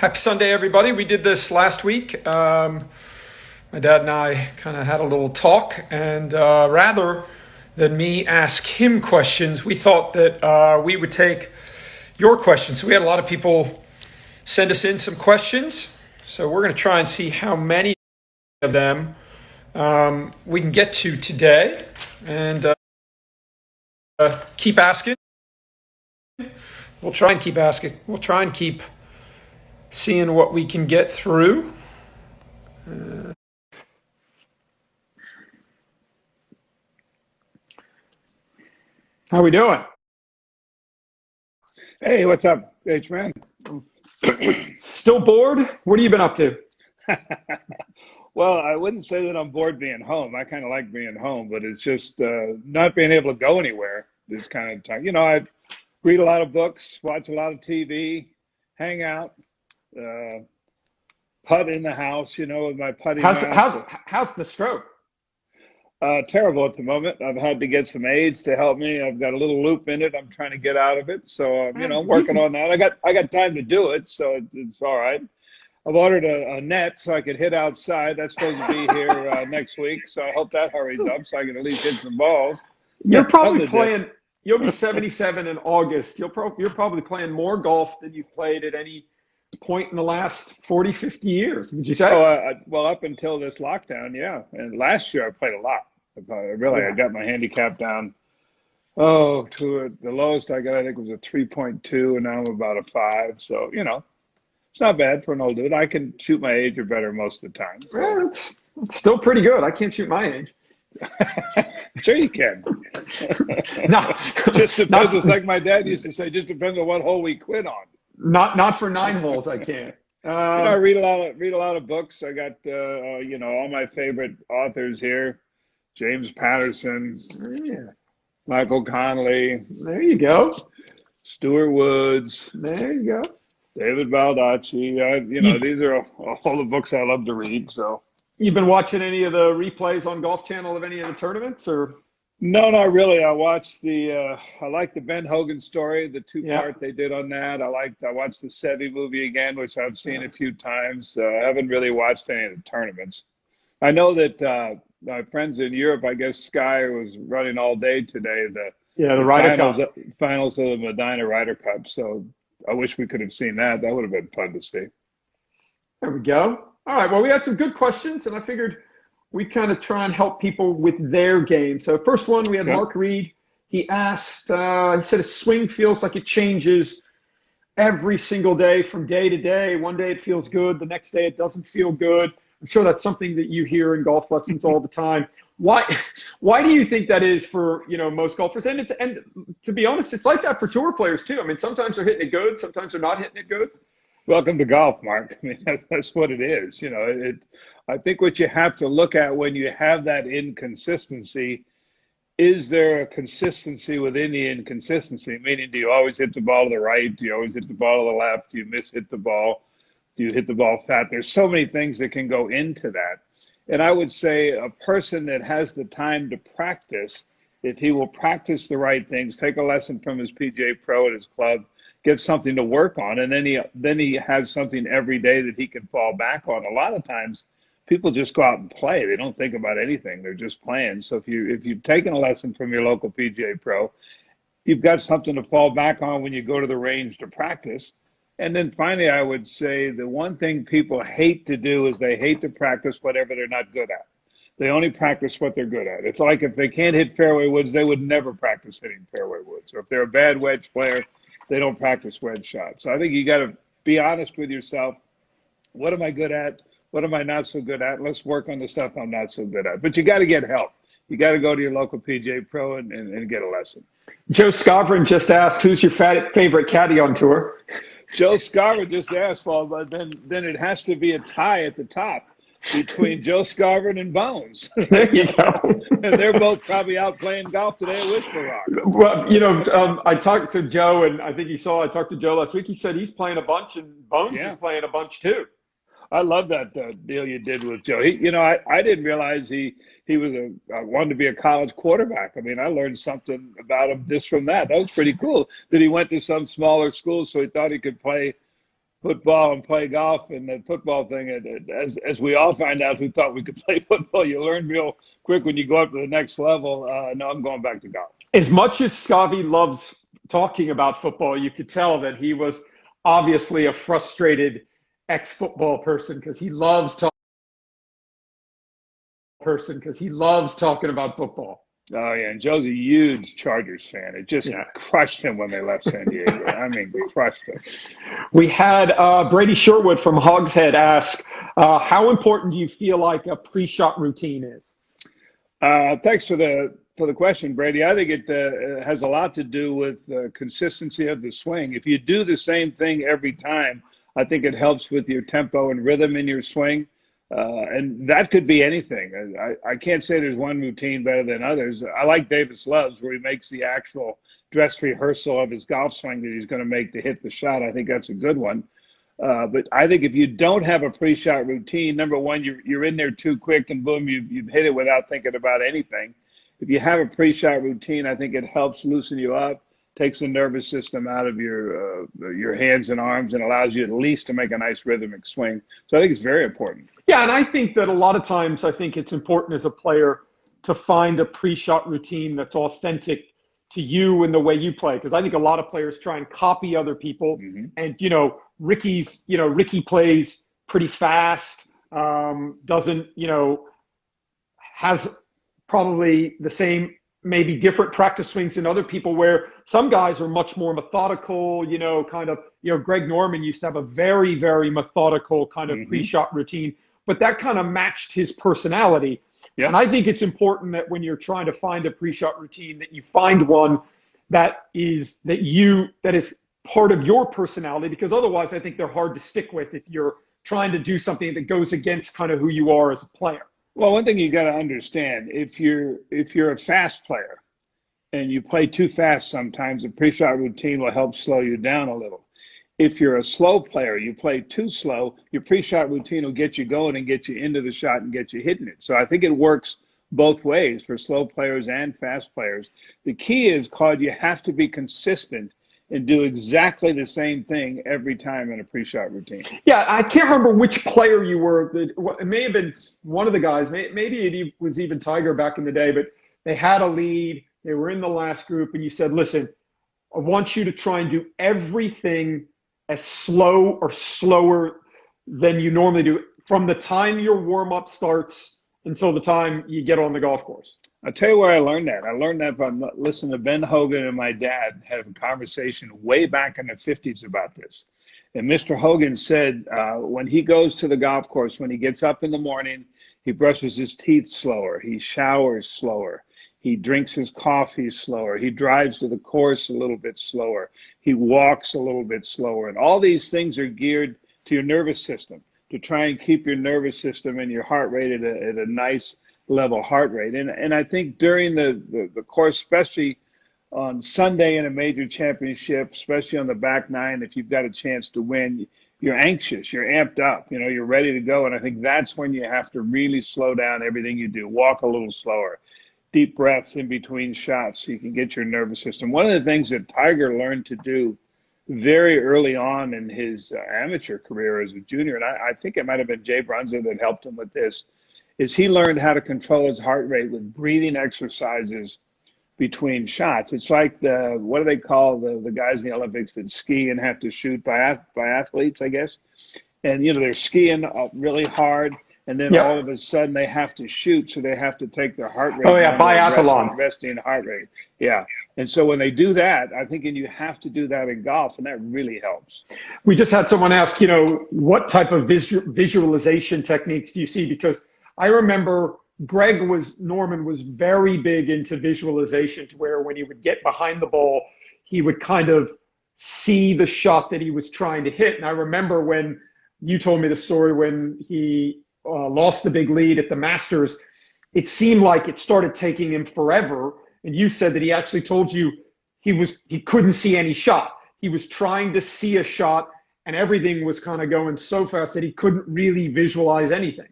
Happy Sunday, everybody. We did this last week. My dad and I kind of had a little talk, and rather than me ask him questions, we thought that we would take your questions. So we had a lot of people send us in some questions. So we're going to try and see how many of them we can get to today, and keep asking. We'll try and keep asking. We'll try and keep seeing what we can get through. How we doing? Hey, what's up, H-Man? Still bored? What have you been up to? Well, I wouldn't say that I'm bored being home. I kind of like being home, but it's just not being able to go anywhere is kind of time. I read a lot of books, watch a lot of TV, hang out, putt in the house, with my putting How's the stroke? Terrible at the moment. I've had to get some aids to help me. I've got a little loop in it. I'm trying to get out of it. So, working on that. I got time to do it, so it's all right. I've ordered a net so I could hit outside. That's supposed to be here next week. So I hope that hurries up so I can at least hit some balls. You're probably playing. You'll be 77 in August. You're probably playing more golf than you've played at any point in the last 40, 50 years. Would you say? Well, up until this lockdown, yeah. And last year I played a lot. I got my handicap down. To the lowest I got, I think, was a 3.2, and now I'm about a 5. So, it's not bad for an old dude. I can shoot my age or better most of the time. So. Well, it's still pretty good. I can't shoot my age. Sure you can. No, just depends. It's like my dad used to say, just depends on what hole we quit on. Not for 9 holes, I can't. I read a lot of books. I got all my favorite authors here. James Patterson, Michael Connolly. There you go. Stuart Woods. There you go. David Baldacci. These are all the books I love to read. So. You've been watching any of the replays on Golf Channel of any of the tournaments, or? No, not really. I watched I like the Ben Hogan story, the 2-part they did on that. I watched the Seve movie again, which I've seen a few times. I haven't really watched any of the tournaments. I know that my friends in Europe, I guess Sky was running all day today. The Ryder Cup. Finals of the Medina Ryder Cup. So I wish we could have seen that. That would have been fun to see. There we go. All right. Well, we had some good questions, and I figured we kind of try and help people with their game. So first one, we had Mark Reed. He asked, he said his swing feels like it changes every single day from day to day. One day it feels good. The next day it doesn't feel good. I'm sure that's something that you hear in golf lessons all the time. Why do you think that is for, most golfers? And to be honest, it's like that for tour players too. I mean, sometimes they're hitting it good. Sometimes they're not hitting it good. Welcome to golf, Mark. I mean, that's what it is. I think what you have to look at when you have that inconsistency, is there a consistency within the inconsistency? Meaning, do you always hit the ball to the right? Do you always hit the ball to the left? Do you hit the ball? Do you hit the ball fat? There's so many things that can go into that. And I would say a person that has the time to practice, if he will practice the right things, take a lesson from his PGA Pro at his club, get something to work on, and then he has something every day that he can fall back on. A lot of times people just go out and play. They don't think about anything. They're just playing. So if you've taken a lesson from your local PGA Pro, you've got something to fall back on when you go to the range to practice. And then finally, I would say the one thing people hate to do is they hate to practice whatever they're not good at. They only practice what they're good at. It's like if they can't hit fairway woods, they would never practice hitting fairway woods. Or if they're a bad wedge player, they don't practice wedge shots. So I think you got to be honest with yourself. What am I good at? What am I not so good at? Let's work on the stuff I'm not so good at. But you got to get help. You got to go to your local PGA Pro and get a lesson. Joe Scovrin just asked, who's your favorite caddy on tour? Joe Scovrin just asked, well, but then it has to be a tie at the top between Joe Scovrin and Bones. There you go. And they're both probably out playing golf today at Whisper Rock. Well, I talked to Joe, and I think I talked to Joe last week. He said he's playing a bunch, and Bones is playing a bunch too. I love that deal you did with Joe. I didn't realize he wanted to be a college quarterback. I mean, I learned something about him just from that. That was pretty cool. That he went to some smaller school, so he thought he could play football and play golf, and the football thing, as we all find out who thought we could play football, you learn real quick when you go up to the next level. No, I'm going back to golf. As much as Scavi loves talking about football, you could tell that he was obviously a frustrated ex-football person because he loves talking about football. Oh, yeah, and Joe's a huge Chargers fan. It just crushed him when they left San Diego. I mean, crushed him. We had Brady Sherwood from Hogshead ask, how important do you feel like a pre-shot routine is? Thanks for the question, Brady. I think it has a lot to do with the consistency of the swing. If you do the same thing every time, I think it helps with your tempo and rhythm in your swing. And that could be anything. I can't say there's one routine better than others. I like Davis Love's, where he makes the actual dress rehearsal of his golf swing that he's going to make to hit the shot. I think that's a good one. But I think if you don't have a pre-shot routine, number one, you're in there too quick and boom, you've hit it without thinking about anything. If you have a pre-shot routine, I think it helps loosen you up, takes the nervous system out of your hands and arms, and allows you at least to make a nice rhythmic swing. So I think it's very important. Yeah, and I think that a lot of times I think it's important as a player to find a pre-shot routine that's authentic to you and the way you play. Because I think a lot of players try and copy other people. Mm-hmm. And, Ricky plays pretty fast, doesn't, has probably the same, maybe different practice swings than other people, where some guys are much more methodical, Greg Norman used to have a very, very methodical kind of pre-shot routine, but that kind of matched his personality. Yeah. And I think it's important that when you're trying to find a pre-shot routine, that you find one that is part of your personality, because otherwise I think they're hard to stick with if you're trying to do something that goes against kind of who you are as a player. Well, one thing you got to understand, if you're a fast player and you play too fast sometimes, a pre-shot routine will help slow you down a little. If you're a slow player, you play too slow, your pre-shot routine will get you going and get you into the shot and get you hitting it. So I think it works both ways for slow players and fast players. The key is, Claude, you have to be consistent and do exactly the same thing every time in a pre-shot routine. Yeah, I can't remember which player you were. It may have been one of the guys. Maybe it was even Tiger back in the day, but they had a lead. They were in the last group, and you said, listen, I want you to try and do everything as slow or slower than you normally do from the time your warm-up starts until the time you get on the golf course. I'll tell you where I learned that. I learned that by listening to Ben Hogan and my dad have a conversation way back in the 50s about this. And Mr. Hogan said when he goes to the golf course, when he gets up in the morning, he brushes his teeth slower. He showers slower. He drinks his coffee slower. He drives to the course a little bit slower. He walks a little bit slower. And all these things are geared to your nervous system, to try and keep your nervous system and your heart rate at a nice level heart rate. And I think during the course, especially on Sunday in a major championship, especially on the back nine, if you've got a chance to win, you're anxious, you're amped up, you're ready to go. And I think that's when you have to really slow down everything you do, walk a little slower, deep breaths in between shots so you can get your nervous system. One of the things that Tiger learned to do very early on in his amateur career as a junior, and I think it might have been Jay Brunza that helped him with this, is he learned how to control his heart rate with breathing exercises between shots. It's like what do they call the guys in the Olympics that ski and have to shoot by athletes, I guess. And, they're skiing really hard, and then all of a sudden they have to shoot, so they have to take their heart rate. Oh, yeah, biathlon. Resting heart rate. Yeah. And so when they do that, I think you have to do that in golf, and that really helps. We just had someone ask, what type of visualization techniques do you see? Because I remember Norman was very big into visualization, to where when he would get behind the ball, he would kind of see the shot that he was trying to hit. And I remember when you told me the story when he lost the big lead at the Masters, it seemed like it started taking him forever. And you said that he actually told you he couldn't see any shot. He was trying to see a shot, and everything was kind of going so fast that he couldn't really visualize anything.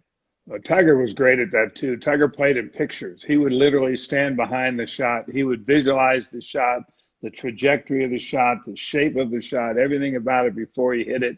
Well, Tiger was great at that too. Tiger played in pictures. He would literally stand behind the shot. He would visualize the shot, the trajectory of the shot, the shape of the shot, everything about it before he hit it.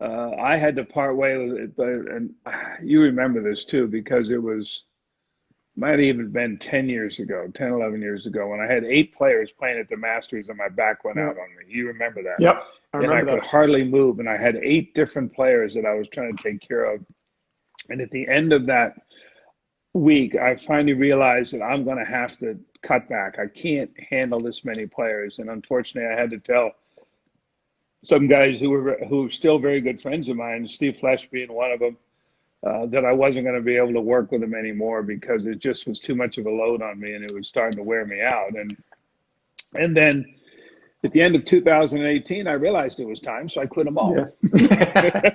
I had to part way with it, and you remember this too, because it was, might have even been 10 years ago, 10, 11 years ago, when I had 8 players playing at the Masters and my back went out on me. You remember that? Yep, I And I remember could that. hardly move, and I had 8 different players that I was trying to take care of. And at the end of that week, I finally realized that I'm going to have to cut back. I can't handle this many players. And unfortunately, I had to tell some guys who were still very good friends of mine, Steve Flesh being one of them, that I wasn't going to be able to work with them anymore because it just was too much of a load on me and it was starting to wear me out. And then at the end of 2018, I realized it was time, so I quit them all. Yeah.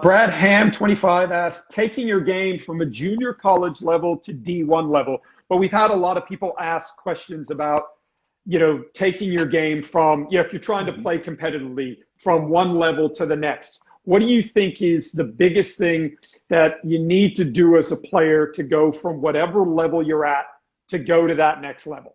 Brad Ham, 25, asked, taking your game from a junior college level to D1 level, but we've had a lot of people ask questions about, taking your game from, if you're trying to play competitively from one level to the next. What do you think is the biggest thing that you need to do as a player to go from whatever level you're at to go to that next level?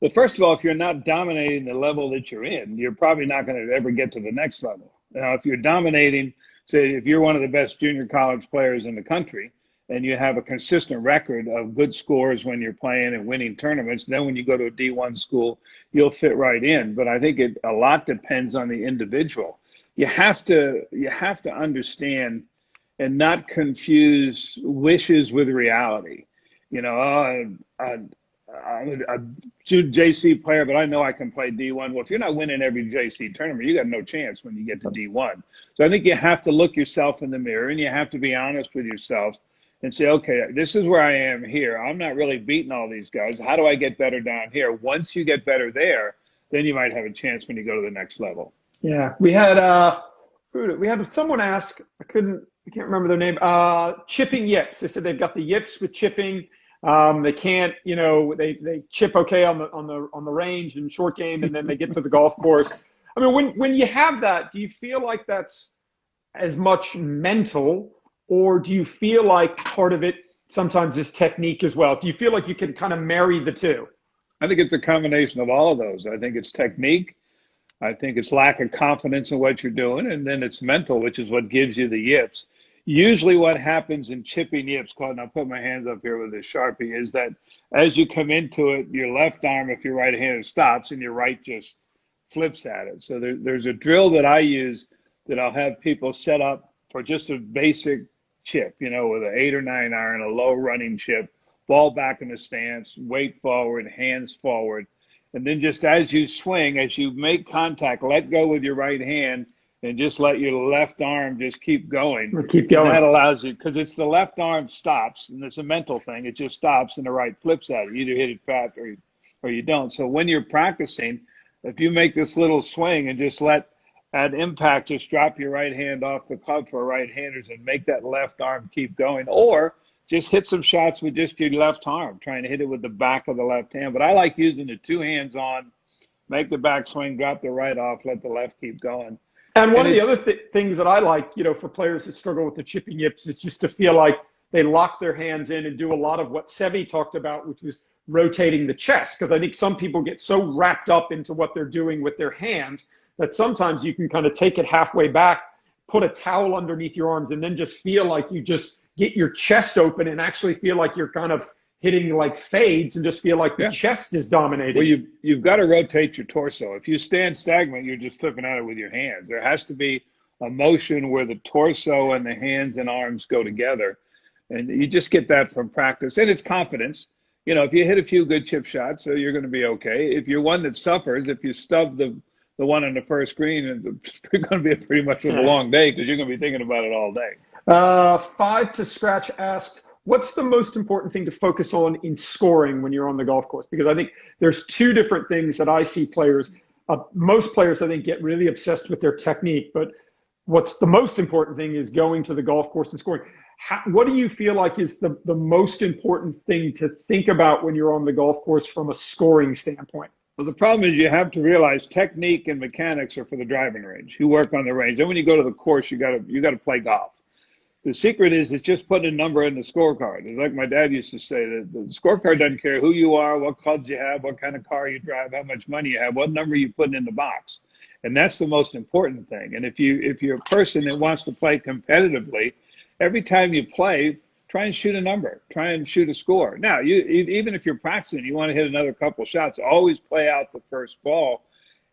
Well, first of all, if you're not dominating the level that you're in, you're probably not going to ever get to the next level. Now, if you're dominating, say, if you're one of the best junior college players in the country and you have a consistent record of good scores when you're playing and winning tournaments, then when you go to a D1 school, you'll fit right in. But I think a lot depends on the individual. You have to understand and not confuse wishes with reality. I'm a JC player, but I know I can play D1. Well, if you're not winning every JC tournament, you got no chance when you get to D1. So I think you have to look yourself in the mirror and you have to be honest with yourself and say, okay, this is where I am here. I'm not really beating all these guys. How do I get better down here? Once you get better there, then you might have a chance when you go to the next level. Yeah, we had someone ask, I can't remember their name, chipping yips. They said they've got the yips with chipping. They can't, they chip okay on the range and short game, and then they get to the golf course. I mean, when you have that, do you feel like that's as much mental, or do you feel like part of it sometimes is technique as well? Do you feel like you can kind of marry the two? I think it's a combination of all of those. I think it's technique. I think it's lack of confidence in what you're doing, and then it's mental, which is what gives you the yips. Usually what happens in chipping yips, Claude, and I'll put my hands up here with this Sharpie, is that as you come into it, your left arm, if you're right-handed, stops, and your right just flips at it. So there's a drill that I use that I'll have people set up for just a basic chip, with an 8 or 9 iron, a low running chip, ball back in the stance, weight forward, hands forward. And then just as you swing, as you make contact, let go with your right hand and just let your left arm just keep going. Keep going. And that allows you, because it's the left arm stops, and it's a mental thing. It just stops, and the right flips at it. You either hit it fast or you don't. So when you're practicing, if you make this little swing and just let at impact, just drop your right hand off the club for right-handers and make that left arm keep going, or just hit some shots with just your left arm, trying to hit it with the back of the left hand. But I like using the 2 hands on, make the backswing, drop the right off, let the left keep going. And one of the other things that I like, for players that struggle with the chipping yips is just to feel like they lock their hands in and do a lot of what Sevi talked about, which was rotating the chest. Because I think some people get so wrapped up into what they're doing with their hands that sometimes you can kind of take it halfway back, put a towel underneath your arms, and then just feel like you just get your chest open and actually feel like you're kind of hitting like fades and just feel like the chest is dominating. Well, you've got to rotate your torso. If you stand stagnant, you're just flipping at it with your hands. There has to be a motion where the torso and the hands and arms go together. And you just get that from practice. And it's confidence. If you hit a few good chip shots, so you're going to be okay. If you're one that suffers, if you stub the one on the first green, it's going to be pretty much a long day because you're going to be thinking about it all day. 5 to Scratch asked, what's the most important thing to focus on in scoring when you're on the golf course? Because I think there's 2 different things that I see players. Most players, I think, get really obsessed with their technique. But what's the most important thing is going to the golf course and scoring. What do you feel like is the most important thing to think about when you're on the golf course from a scoring standpoint? Well, the problem is you have to realize technique and mechanics are for the driving range. You work on the range. Then when you go to the course, you got to play golf. The secret is it's just putting a number in the scorecard. It's like my dad used to say, that the scorecard doesn't care who you are, what clubs you have, what kind of car you drive, how much money you have, what number you put in the box. And that's the most important thing. And if you're a person that wants to play competitively, every time you play, try and shoot a number, try and shoot a score. Now, even if you're practicing, you want to hit another couple shots, always play out the first ball,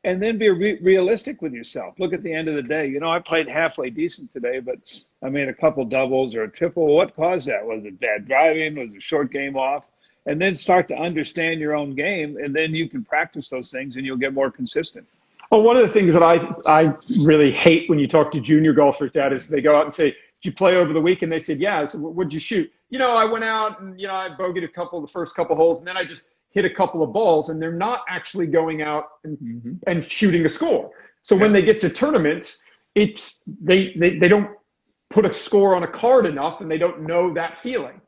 and then be realistic with yourself. Look at the end of the day. You know, I played halfway decent today, but I made a couple doubles or a triple. What caused that? Was it bad driving? Was it a short game off? And then start to understand your own game, and then you can practice those things, and you'll get more consistent. Well, one of the things that I really hate when you talk to junior golfers, Dad, is they go out and say, "Did you play over the week?" And they said, "Yeah." I said, "What'd you shoot?" You know, I went out and, you know, I bogeyed the first couple holes, and then I just hit a couple of balls, and they're not actually going out and shooting a score. So when they get to tournaments, it's they don't put a score on a card enough, and they don't know that feeling.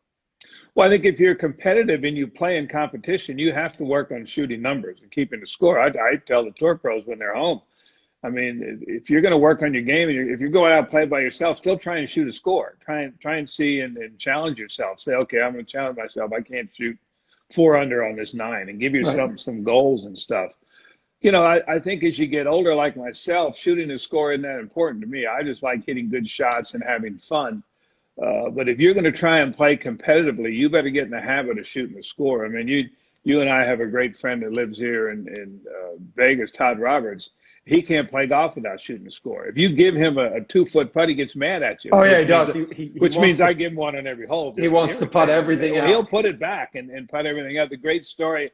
Well, I think if you're competitive and you play in competition, you have to work on shooting numbers and keeping the score. I tell the tour pros when they're home, I mean, if you're going to work on your game, and if you're going out and play by yourself, still try and shoot a score. Try and see and challenge yourself. Say, okay, I'm going to challenge myself. I can't shoot 4 under on this 9, and give yourself some goals and stuff. You know, I think as you get older, like myself, shooting a score isn't that important to me. I just like hitting good shots and having fun. But if you're going to try and play competitively, you better get in the habit of shooting a score. I mean, you and I have a great friend that lives here in Vegas, Todd Roberts. He can't play golf without shooting a score. If you give him a 2-foot putt, he gets mad at you. Oh, yeah, he does. Which means I give him one on every hole. He wants to putt everything out. He'll put it back and putt everything out. The great story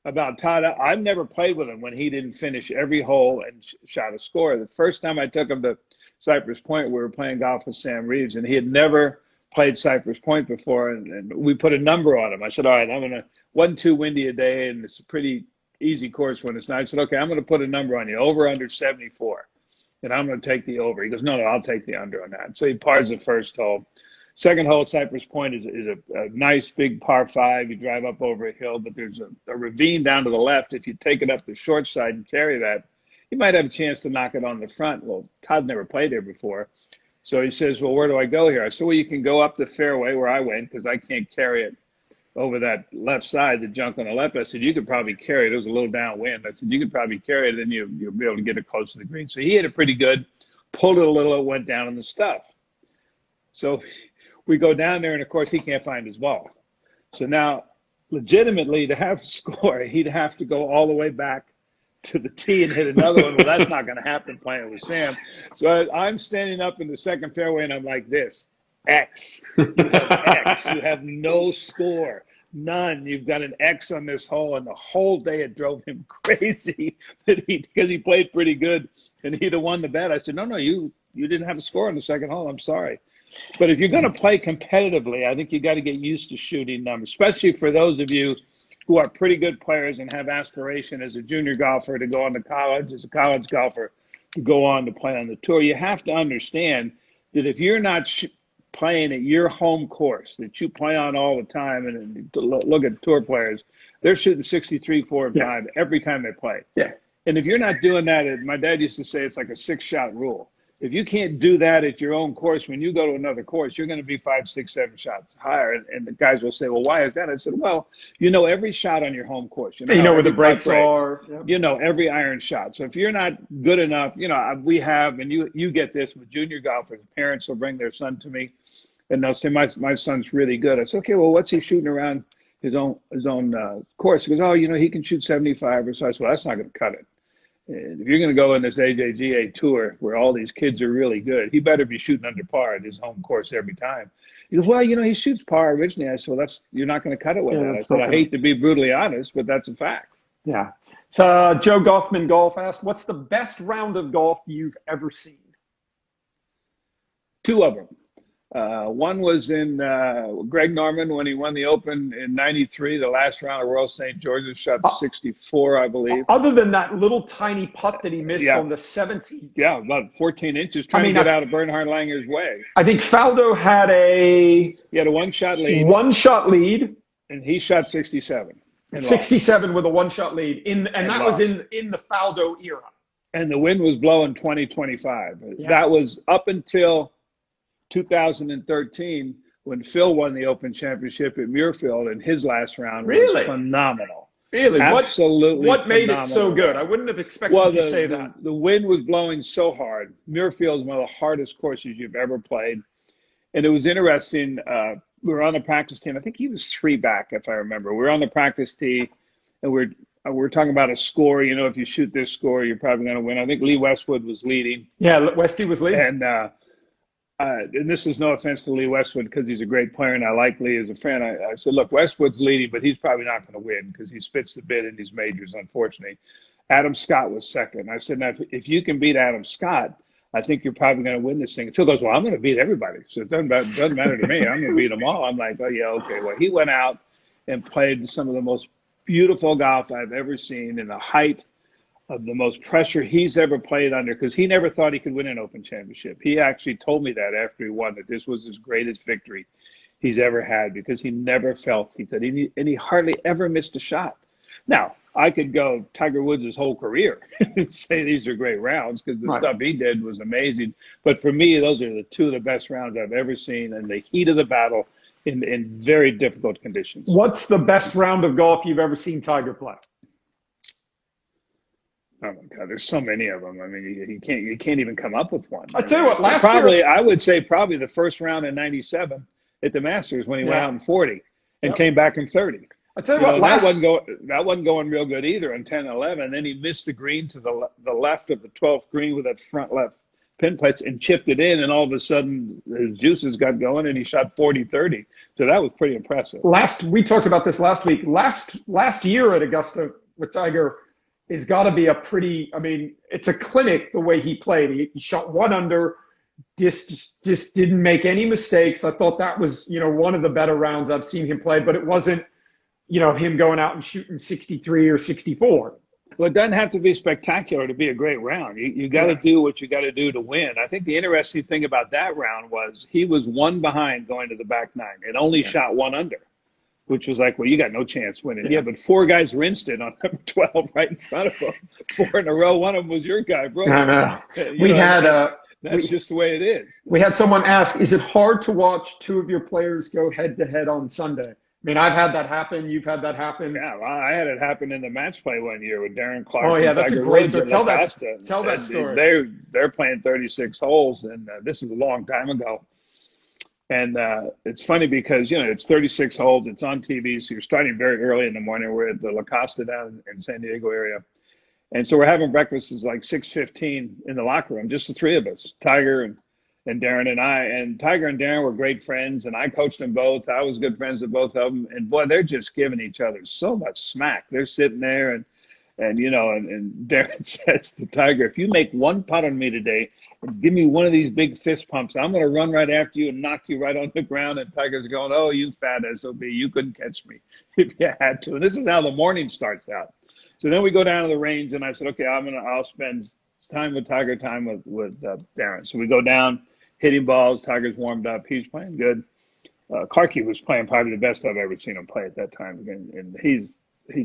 about Todd, I've never played with him when he didn't finish every hole and shot a score. The first time I took him to Cypress Point, we were playing golf with Sam Reeves, and he had never played Cypress Point before, and we put a number on him. I said, all right, wasn't too windy a day, and it's a pretty easy course when it's not. I said, okay, I'm going to put a number on you, over under 74, and I'm going to take the over. He goes, no, I'll take the under on that. So he pars the first hole. Second hole at Cypress Point is a nice big par 5. You drive up over a hill, but there's a ravine down to the left. If you take it up the short side and carry that, you might have a chance to knock it on the front. Well, Todd never played there before. So he says, well, where do I go here? I said, well, you can go up the fairway where I went, because I can't carry it over that left side, the junk on the left. I said, you could probably carry it. It was a little downwind. I said, you could probably carry it, and you'll be able to get it close to the green. So he hit it pretty good, pulled it a little, it went down in the stuff. So we go down there, and of course, he can't find his ball. So now, legitimately, to have a score, he'd have to go all the way back to the tee and hit another one. Well, that's not going to happen playing with Sam. So I'm standing up in the second fairway, and I'm like this. X. You have X. You have no score. None. You've got an X on this hole, and the whole day it drove him crazy because he played pretty good, and he'd have won the bet. I said, no, you didn't have a score on the second hole. I'm sorry. But if you're going to play competitively, I think you got to get used to shooting numbers, especially for those of you who are pretty good players and have aspiration as a junior golfer to go on to college, as a college golfer to go on to play on the tour. You have to understand that if you're not playing at your home course that you play on all the time, and look at tour players, they're shooting 63, 4, and 5 every time they play. Yeah. And if you're not doing that, my dad used to say it's like a 6-shot rule. If you can't do that at your own course, when you go to another course, you're going to be 5, 6, 7 shots higher. And the guys will say, well, why is that? I said, well, you know every shot on your home course. You know where the breaks are. Yeah. You know every iron shot. So if you're not good enough, we have, and you get this with junior golfers, parents will bring their son to me, and they'll say, my son's really good. I said, okay, well, what's he shooting around his own course? He goes, oh, he can shoot 75 or so. I said, well, that's not going to cut it. And if you're going to go in this AJGA tour where all these kids are really good, he better be shooting under par at his home course every time. He goes, well, he shoots par originally. I said, well, you're not going to cut it with that. I said, I hate to be brutally honest, but that's a fact. Yeah. So Joe Goffman Golf asked, what's the best round of golf you've ever seen? 2 of them. One was in Greg Norman when he won the Open in '93, the last round of Royal St. George's, shot 64, I believe. Other than that little tiny putt that he missed on the 17th. Yeah, about 14 inches, trying to get out of Bernhard Langer's way. I think Faldo had a 1-shot lead. 1-shot lead. And he shot 67. 67 with a 1-shot lead. And that was in the Faldo era. And the wind was blowing 20-25. Yeah. That was up until 2013, when Phil won the Open Championship at Muirfield, and his last round was phenomenal. Really? Absolutely What made it so phenomenal good? I round. wouldn't have expected Well, you to say that. the wind was blowing so hard. Muirfield is one of the hardest courses you've ever played. And it was interesting. We were on the practice team. I think he was three back, if I remember. We were on the practice tee, and we're talking about a score. You know, if you shoot this score, you're probably going to win. I think Lee Westwood was leading. Yeah, Westy was leading. And this is no offense to Lee Westwood because he's a great player and I like Lee as a friend. I said, look, Westwood's leading, but he's probably not going to win because he spits the bid in these majors, unfortunately. Adam Scott was second. I said, now, if you can beat Adam Scott, I think you're probably going to win this thing. Phil goes, well, I'm going to beat everybody. So it doesn't matter to me. I'm going to beat them all. I'm like, oh, yeah, okay. Well, he went out and played some of the most beautiful golf I've ever seen in the height of the most pressure he's ever played under, because he never thought he could win an Open Championship. He actually told me that after he won, that this was his greatest victory he's ever had, because he never felt he could, and he hardly ever missed a shot. Now, I could go Tiger Woods' whole career and say these are great rounds because the stuff he did was amazing. But for me, those are the two of the best rounds I've ever seen in the heat of the battle in very difficult conditions. What's the best round of golf you've ever seen Tiger play? Oh my God, there's so many of them. I mean, you can't even come up with one. I tell you what, last year, I would say probably the first round in '97 at the Masters when he went out in 40 and came back in 30. I tell you what, that wasn't going real good either in 10 and 11. Then he missed the green to the left of the 12th green with that front left pin place and chipped it in, and all of a sudden his juices got going and he shot 40-30. So that was pretty impressive. We talked about this last week. Last year at Augusta with Tiger has got to be a pretty, I mean, it's a clinic the way he played. He shot one under, just didn't make any mistakes. I thought that was, one of the better rounds I've seen him play, but it wasn't, him going out and shooting 63 or 64. Well, it doesn't have to be spectacular to be a great round. You got to do what you got to do to win. I think the interesting thing about that round was he was one behind going to the back nine and only shot one under, which was like, well, you got no chance winning. Yeah, but four guys rinsed it on number 12 right in front of him. Four in a row. One of them was your guy, bro. I know. That's just the way it is. We had someone ask, is it hard to watch two of your players go head-to-head on Sunday? I mean, I've had that happen. You've had that happen. Yeah, well, I had it happen in the match play one year with Darren Clark. Oh, yeah, and that's Tiger a great Woods. story. Tell that story. They're playing 36 holes, and this is a long time ago. And it's funny because, it's 36 holes. It's on TV, so you're starting very early in the morning. We're at the La Costa down in San Diego area. And so we're having breakfast. It's like 6:15 in the locker room, just the three of us, Tiger and Darren and I. And Tiger and Darren were great friends, and I coached them both. I was good friends with both of them. And, boy, they're just giving each other so much smack. They're sitting there, and Darren says to Tiger, if you make one putt on me today, give me one of these big fist pumps, I'm going to run right after you and knock you right on the ground. And Tiger's going, oh, you fat SOB, you couldn't catch me if you had to. And this is how the morning starts out. So then we go down to the range, and I said, okay, I'll spend time with Tiger, time with Darren. So we go down, hitting balls. Tiger's warmed up. He's playing good. Clarkie was playing probably the best I've ever seen him play at that time. And he's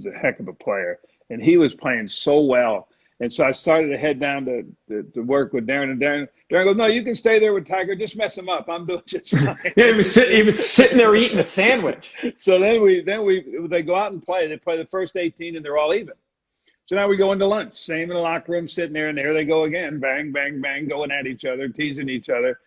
a heck of a player. And he was playing so well. And so I started to head down to work with Darren. And Darren goes, no, you can stay there with Tiger. Just mess him up. I'm doing just fine. Yeah, he was sitting there eating a sandwich. So then they go out and play. They play the first 18, and they're all even. So now we go into lunch. Same in the locker room, sitting there, and there they go again. Bang, bang, bang, going at each other, teasing each other.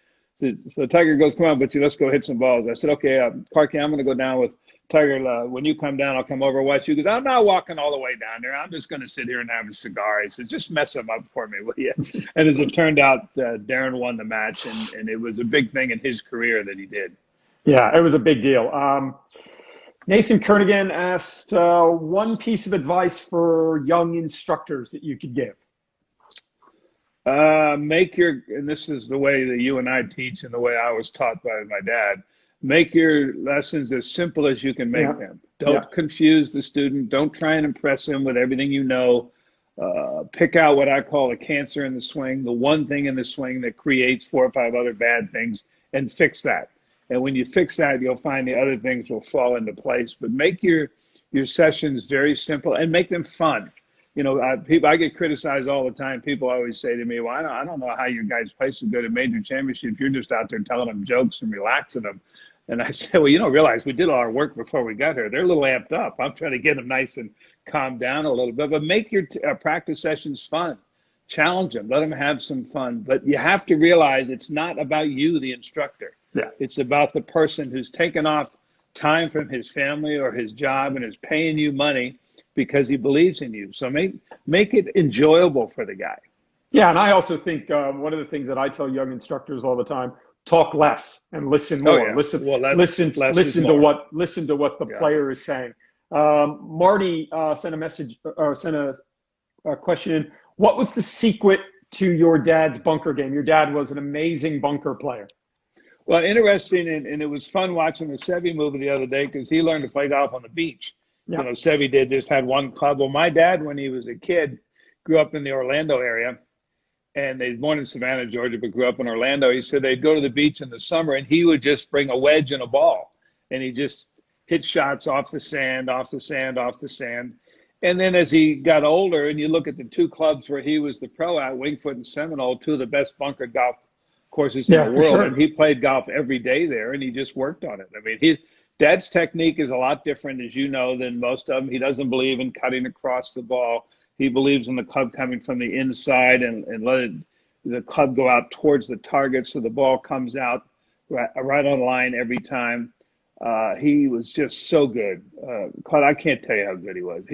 So Tiger goes, come on, Butchie, let's go hit some balls. I said, okay, Clarkie, I'm going to go down with Tiger. When you come down, I'll come over and watch you. He goes, I'm not walking all the way down there. I'm just going to sit here and have a cigar. He said, just mess him up for me, will you? And as it turned out, Darren won the match, and it was a big thing in his career that he did. Yeah, it was a big deal. Nathan Kernigan asked one piece of advice for young instructors that you could give. And this is the way that you and I teach and the way I was taught by my dad, make your lessons as simple as you can make them. Don't confuse the student. Don't try and impress him with everything you know. Pick out what I call a cancer in the swing, the one thing in the swing that creates 4 or 5 other bad things, and fix that. And when you fix that, you'll find the other things will fall into place. But make your sessions very simple and make them fun. I get criticized all the time. People always say to me, well, I don't know how you guys play so good at major championships. You're just out there telling them jokes and relaxing them. And I said, well, you don't realize we did all our work before we got here. They're a little amped up. I'm trying to get them nice and calm down a little bit. But make your practice sessions fun. Challenge them. Let them have some fun. But you have to realize it's not about you, the instructor. Yeah. It's about the person who's taken off time from his family or his job and is paying you money because he believes in you. So make it enjoyable for the guy. Yeah, and I also think one of the things that I tell young instructors all the time: talk less and listen more. Oh, yeah. Listen to what the player is saying. Marty sent a message or sent a question in. What was the secret to your dad's bunker game? Your dad was an amazing bunker player. Well, interesting, and it was fun watching the Seve movie the other day because he learned to play golf on the beach. Yeah. You know, Seve just had one club. Well, my dad, when he was a kid, grew up in the Orlando area, and they born in Savannah, Georgia, but grew up in Orlando. He said they'd go to the beach in the summer, and he would just bring a wedge and a ball, and he just hit shots off the sand, off the sand, off the sand. And then as he got older, and you look at the two clubs where he was the pro at, Winged Foot and Seminole, two of the best bunker golf courses in the world. Sure. And he played golf every day there, and he just worked on it. I mean, his dad's technique is a lot different, as you know, than most of them. He doesn't believe in cutting across the ball. He believes in the club coming from the inside and letting the club go out towards the target so the ball comes out right on line every time. He was just so good. Claude, I can't tell you how good he was.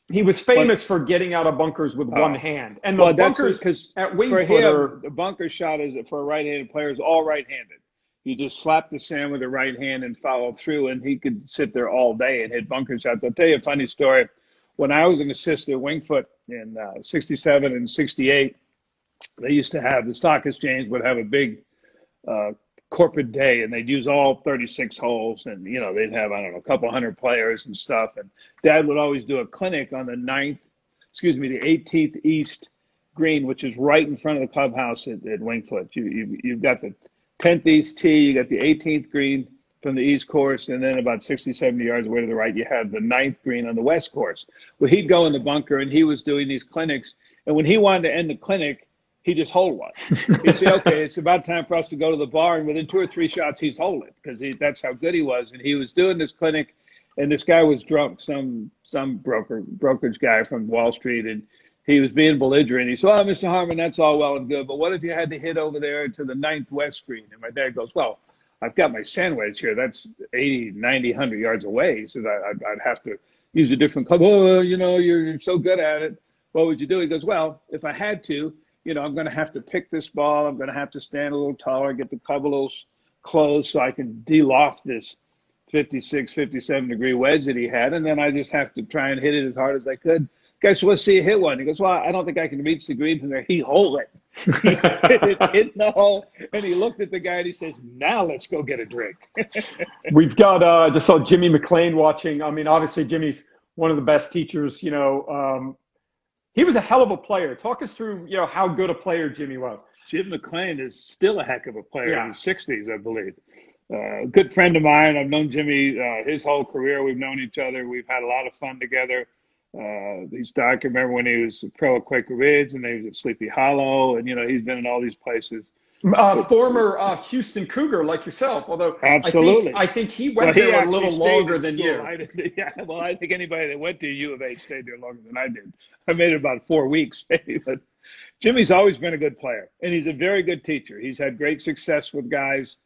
He was famous for getting out of bunkers with one hand. And the bunkers, because at Winged Foot, the bunker shot for a right-handed player is all right-handed. You just slap the sand with the right hand and follow through, and he could sit there all day and hit bunker shots. I'll tell you a funny story. When I was an assistant at Winged Foot in 67 and 68, they used to have, the stock exchange would have a big corporate day, and they'd use all 36 holes, and you know, they'd have, I don't know, a couple hundred players and stuff, and Dad would always do a clinic on the 18th East green, which is right in front of the clubhouse at Winged Foot. You've got the 10th East tee, you got the 18th green from the East course, and then about 60, 70 yards away to the right, you have the 9th green on the West course. Well, he'd go in the bunker, and he was doing these clinics, and when he wanted to end the clinic, he just hold one. He'd say, okay, it's about time for us to go to the bar. And within 2 or 3 shots, he's holding because that's how good he was. And he was doing this clinic, and this guy was drunk, some brokerage guy from Wall Street, and he was being belligerent. He said, oh, Mr. Harmon, that's all well and good, but what if you had to hit over there to the 9th West green? And my dad goes, well, I've got my sandwich here. That's 80, 90, 100 yards away. He says, I'd have to use a different club. Oh, you know, you're so good at it. What would you do? He goes, well, if I had to, you know, I'm going to have to pick this ball. I'm going to have to stand a little taller, get the club a little close so I can de-loft this 56, 57-degree wedge that he had. And then I just have to try and hit it as hard as I could. Guys, let's see you hit one. He goes, well, I don't think I can reach the green from there. He hold it. He hit in the hole. And he looked at the guy and he says, now let's go get a drink. We've got, just saw Jimmy McLean watching. I mean, obviously, Jimmy's one of the best teachers, you know. He was a hell of a player. Talk us through, you know, how good a player Jimmy was. Jim McLean is still a heck of a player in his 60s, I believe. A good friend of mine. I've known Jimmy his whole career. We've known each other. We've had a lot of fun together. I can remember when he was a pro at Quaker Ridge, and then he was at Sleepy Hollow, and, you know, he's been in all these places. Former Houston Cougar like yourself, although absolutely, I think he went there a little longer than you. I think anybody that went to U of H stayed there longer than I did. I made it about 4 weeks, maybe. But Jimmy's always been a good player, and he's a very good teacher. He's had great success with guys.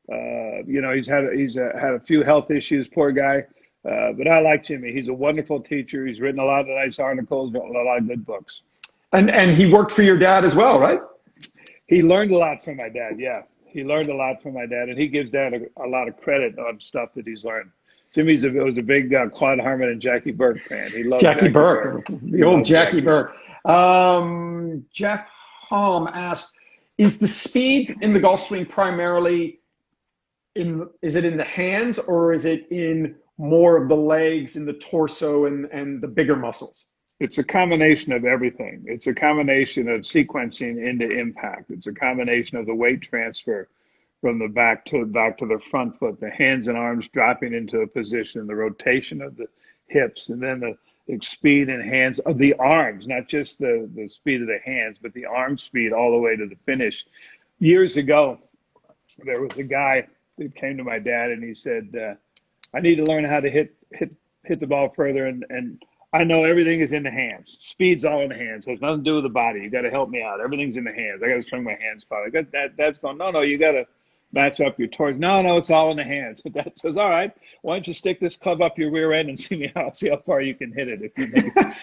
You know, he's had a few health issues, poor guy. But I like Jimmy. He's a wonderful teacher. He's written a lot of nice articles, a lot of good books. And he worked for your dad as well, right? He learned a lot from my dad, yeah. He learned a lot from my dad, and he gives Dad a lot of credit on stuff that he's learned. Jimmy was a big Claude Harmon and Jackie Burke fan. He loved Jackie Burke. The old Jackie Burke. Jeff Holm asked, is the speed in the golf swing primarily is it in the hands, or is it in more of the legs and the torso and the bigger muscles? It's a combination of everything. It's a combination of sequencing into impact. It's a combination of the weight transfer from the back to the front foot, the hands and arms dropping into a position, the rotation of the hips, and then the speed and hands of the arms, not just the speed of the hands, but the arm speed all the way to the finish. Years ago, there was a guy that came to my dad and he said, I need to learn how to hit the ball further, and I know everything is in the hands. Speed's all in the hands. It has nothing to do with the body. You got to help me out. Everything's in the hands. I got to swing my hands farther. That's going, no, you got to match up your towards. No, it's all in the hands. But Dad says, all right, why don't you stick this club up your rear end and see how far you can hit it. If you make it.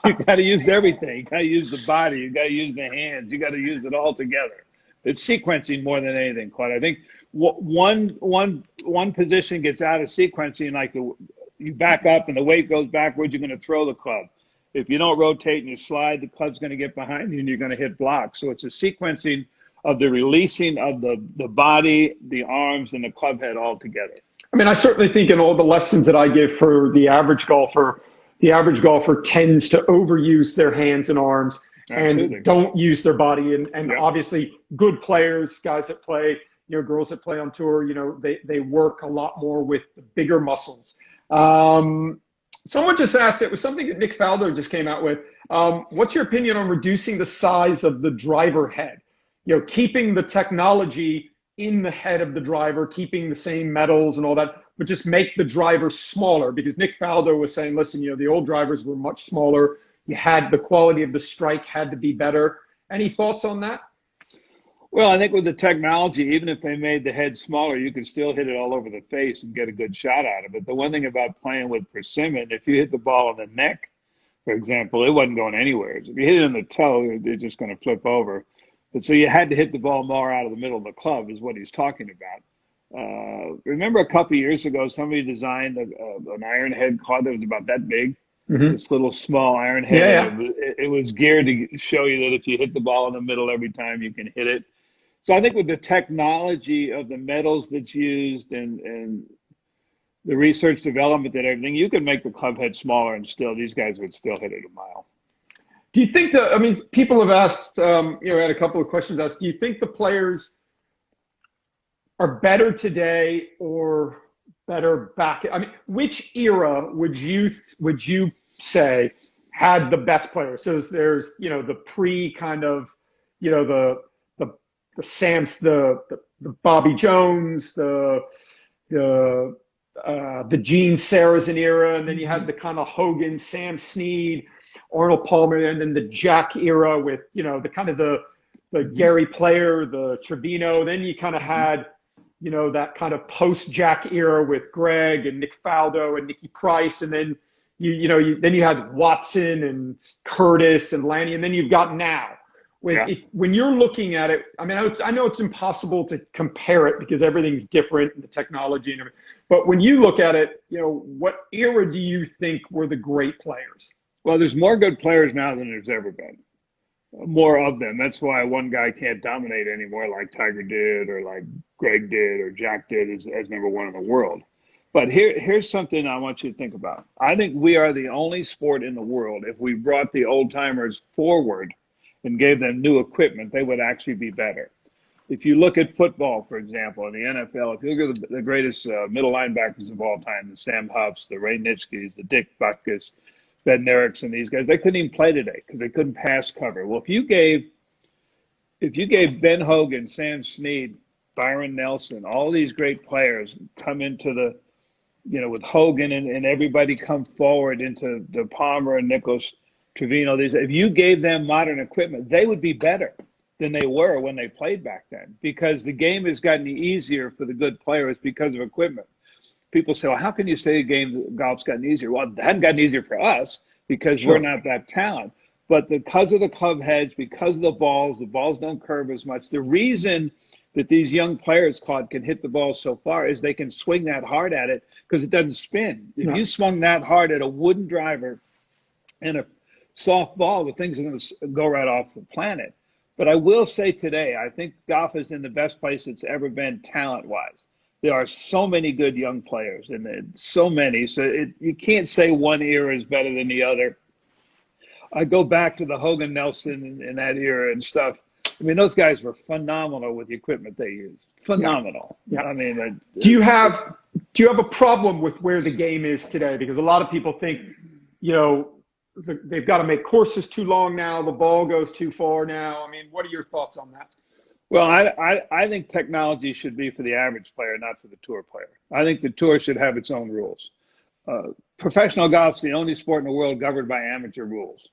You got to use everything. You got to use the body. You got to use the hands. You got to use it all together. It's sequencing more than anything, Claude. I think one position gets out of sequencing, like you back up and the weight goes backwards, you're going to throw the club. If you don't rotate and you slide, the club's going to get behind you and you're going to hit blocks. So it's a sequencing of the releasing of the body, the arms, and the club head all together. I mean, I certainly think in all the lessons that I give for the average golfer tends to overuse their hands and arms. Absolutely. And don't use their body. And obviously good players, guys that play, girls that play on tour, they work a lot more with the bigger muscles. Someone just asked, it was something that Nick Faldo just came out with. What's your opinion on reducing the size of the driver head? Keeping the technology in the head of the driver, keeping the same metals and all that, but just make the driver smaller. Because Nick Faldo was saying, listen, the old drivers were much smaller. You had the quality of the strike had to be better. Any thoughts on that? Well, I think with the technology, even if they made the head smaller, you could still hit it all over the face and get a good shot out of it. The one thing about playing with persimmon, if you hit the ball in the neck, for example, it wasn't going anywhere. If you hit it in the toe, it's just going to flip over. But so you had to hit the ball more out of the middle of the club is what he's talking about. Remember a couple of years ago, somebody designed an iron head club that was about that big. Mm-hmm. This little small iron head. Yeah. It was geared to show you that if you hit the ball in the middle every time, you can hit it. So I think with the technology of the metals that's used and the research development and everything, you can make the club head smaller and still these guys would still hit it a mile. Do you think people have asked, I had a couple of questions asked, do you think the players are better today or better back? I mean, which era would you say had the best players? So there's, the pre kind of, the Sams, the Bobby Jones, the Gene Sarazen era, and then you had the kind of Hogan, Sam Snead, Arnold Palmer, and then the Jack era with, the kind of the Gary Player, the Trevino. Then you kind of had, that kind of post-Jack era with Greg and Nick Faldo and Nicky Price, and then then you had Watson and Curtis and Lanny, and then you've got now. When you're looking at it, I mean, I know it's impossible to compare it because everything's different and the technology and everything. But when you look at it, what era do you think were the great players? Well, there's more good players now than there's ever been. More of them. That's why one guy can't dominate anymore like Tiger did or like Greg did or Jack did as number one in the world. But here's something I want you to think about. I think we are the only sport in the world, if we brought the old timers forward and gave them new equipment, they would actually be better. If you look at football, for example, in the NFL, if you look at the greatest middle linebackers of all time, the Sam Huffs, the Ray Nitschkes, the Dick Butkus, Ben Erickson, these guys, they couldn't even play today because they couldn't pass cover. Well, if you gave Ben Hogan, Sam Snead, Byron Nelson, all these great players come into the, with Hogan and everybody come forward into the Palmer and Nichols, Trevino, if you gave them modern equipment, they would be better than they were when they played back then because the game has gotten easier for the good players because of equipment. People say, well, how can you say golf's gotten easier? Well, it hadn't gotten easier for us because we're not that talented. But because of the club heads, because of the balls don't curve as much. The reason that these young players, Claude, can hit the ball so far is they can swing that hard at it because it doesn't spin. If you swung that hard at a wooden driver and a soft ball, the things are going to go right off the planet. But I will say today, I think golf is in the best place it's ever been talent-wise. There are so many good young players, and so many. So you can't say one era is better than the other. I go back to the Hogan Nelson in that era and stuff. I mean, those guys were phenomenal with the equipment they used. Phenomenal. Yeah. I mean, do you have a problem with where the game is today? Because a lot of people think, they've got to make courses too long now. The ball goes too far now. I mean, what are your thoughts on that? Well, I think technology should be for the average player, not for the tour player. I think the tour should have its own rules. Professional golf's the only sport in the world governed by amateur rules.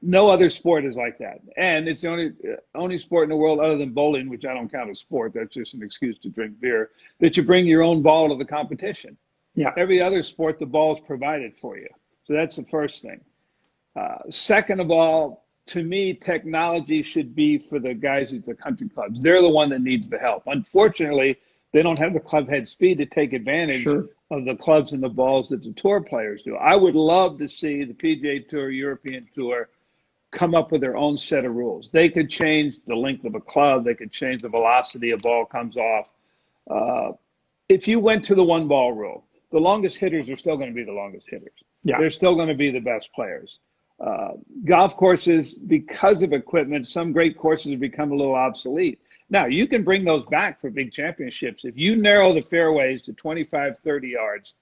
No other sport is like that. And it's the only sport in the world other than bowling, which I don't count as sport. That's just an excuse to drink beer, that you bring your own ball to the competition. Yeah. Every other sport, the ball's provided for you. So that's the first thing. Second of all, to me, technology should be for the guys at the country clubs. They're the one that needs the help. Unfortunately, they don't have the club head speed to take advantage of the clubs and the balls that the tour players do. I would love to see the PGA Tour, European Tour come up with their own set of rules. They could change the length of a club. They could change the velocity a ball comes off. If you went to the one ball rule, the longest hitters are still going to be the longest hitters. Yeah. They're still going to be the best players. Golf courses, because of equipment, some great courses have become a little obsolete. Now, you can bring those back for big championships. If you narrow the fairways to 25, 30 yards,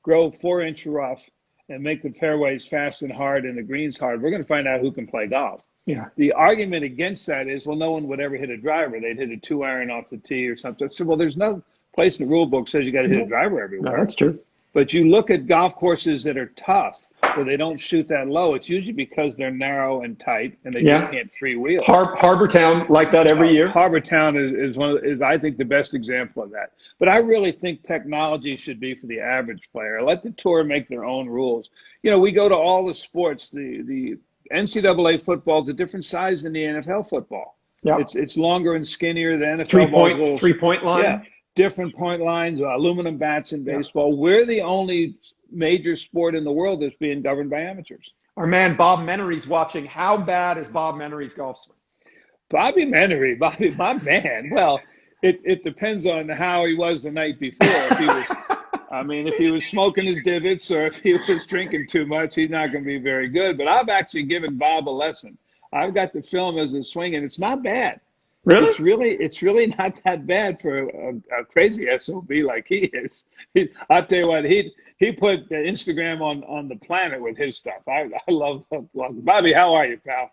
grow 4-inch rough, and make the fairways fast and hard and the greens hard, we're going to find out who can play golf. Yeah. The argument against that is, well, no one would ever hit a driver. They'd hit a 2-iron off the tee or something. So, well, there's no place in the rule book says you got to hit a driver everywhere. No, that's true. But you look at golf courses that are tough, where they don't shoot that low, it's usually because they're narrow and tight and they just can't freewheel. Harbor Town like that every year. Harbor Town is I think the best example of that. But I really think technology should be for the average player. Let the tour make their own rules. You know, we go to all the sports. The NCAA football is a different size than the NFL football. Yeah. It's longer and skinnier than NFL. Three-point line. Yeah. Different point lines, aluminum bats in baseball. We're the only major sport in the world that's being governed by amateurs. Our man Bob Menery's watching. How bad is Bob Menery's golf swing? Bobby Menery, my man. Well, it depends on how he was the night before. If he was smoking his divots or if he was drinking too much, he's not going to be very good. But I've actually given Bob a lesson. I've got the film as a swing, and it's not bad. Really? It's really not that bad for a crazy SOB like he is. I'll tell you what, he put Instagram on the planet with his stuff. I love Bobby. How are you, pal?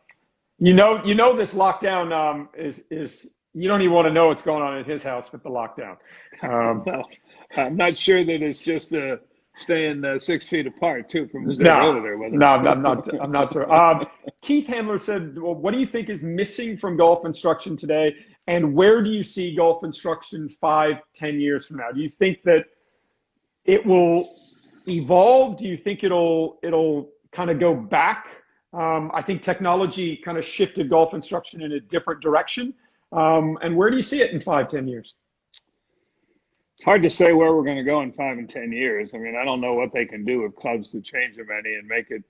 You know this lockdown is you don't even want to know what's going on in his house with the lockdown. Well, I'm not sure that it's just staying 6 feet apart too from who's over there with him. No, I'm not sure. Keith Handler said, well, what do you think is missing from golf instruction today, and where do you see golf instruction 5-10 years from now? Do you think that it will evolve? Do you think it'll kind of go back? I think technology kind of shifted golf instruction in a different direction. And where do you see it in 5-10 years? It's hard to say where we're going to go in 5 and 10 years. I mean, I don't know what they can do with clubs to change them any and make it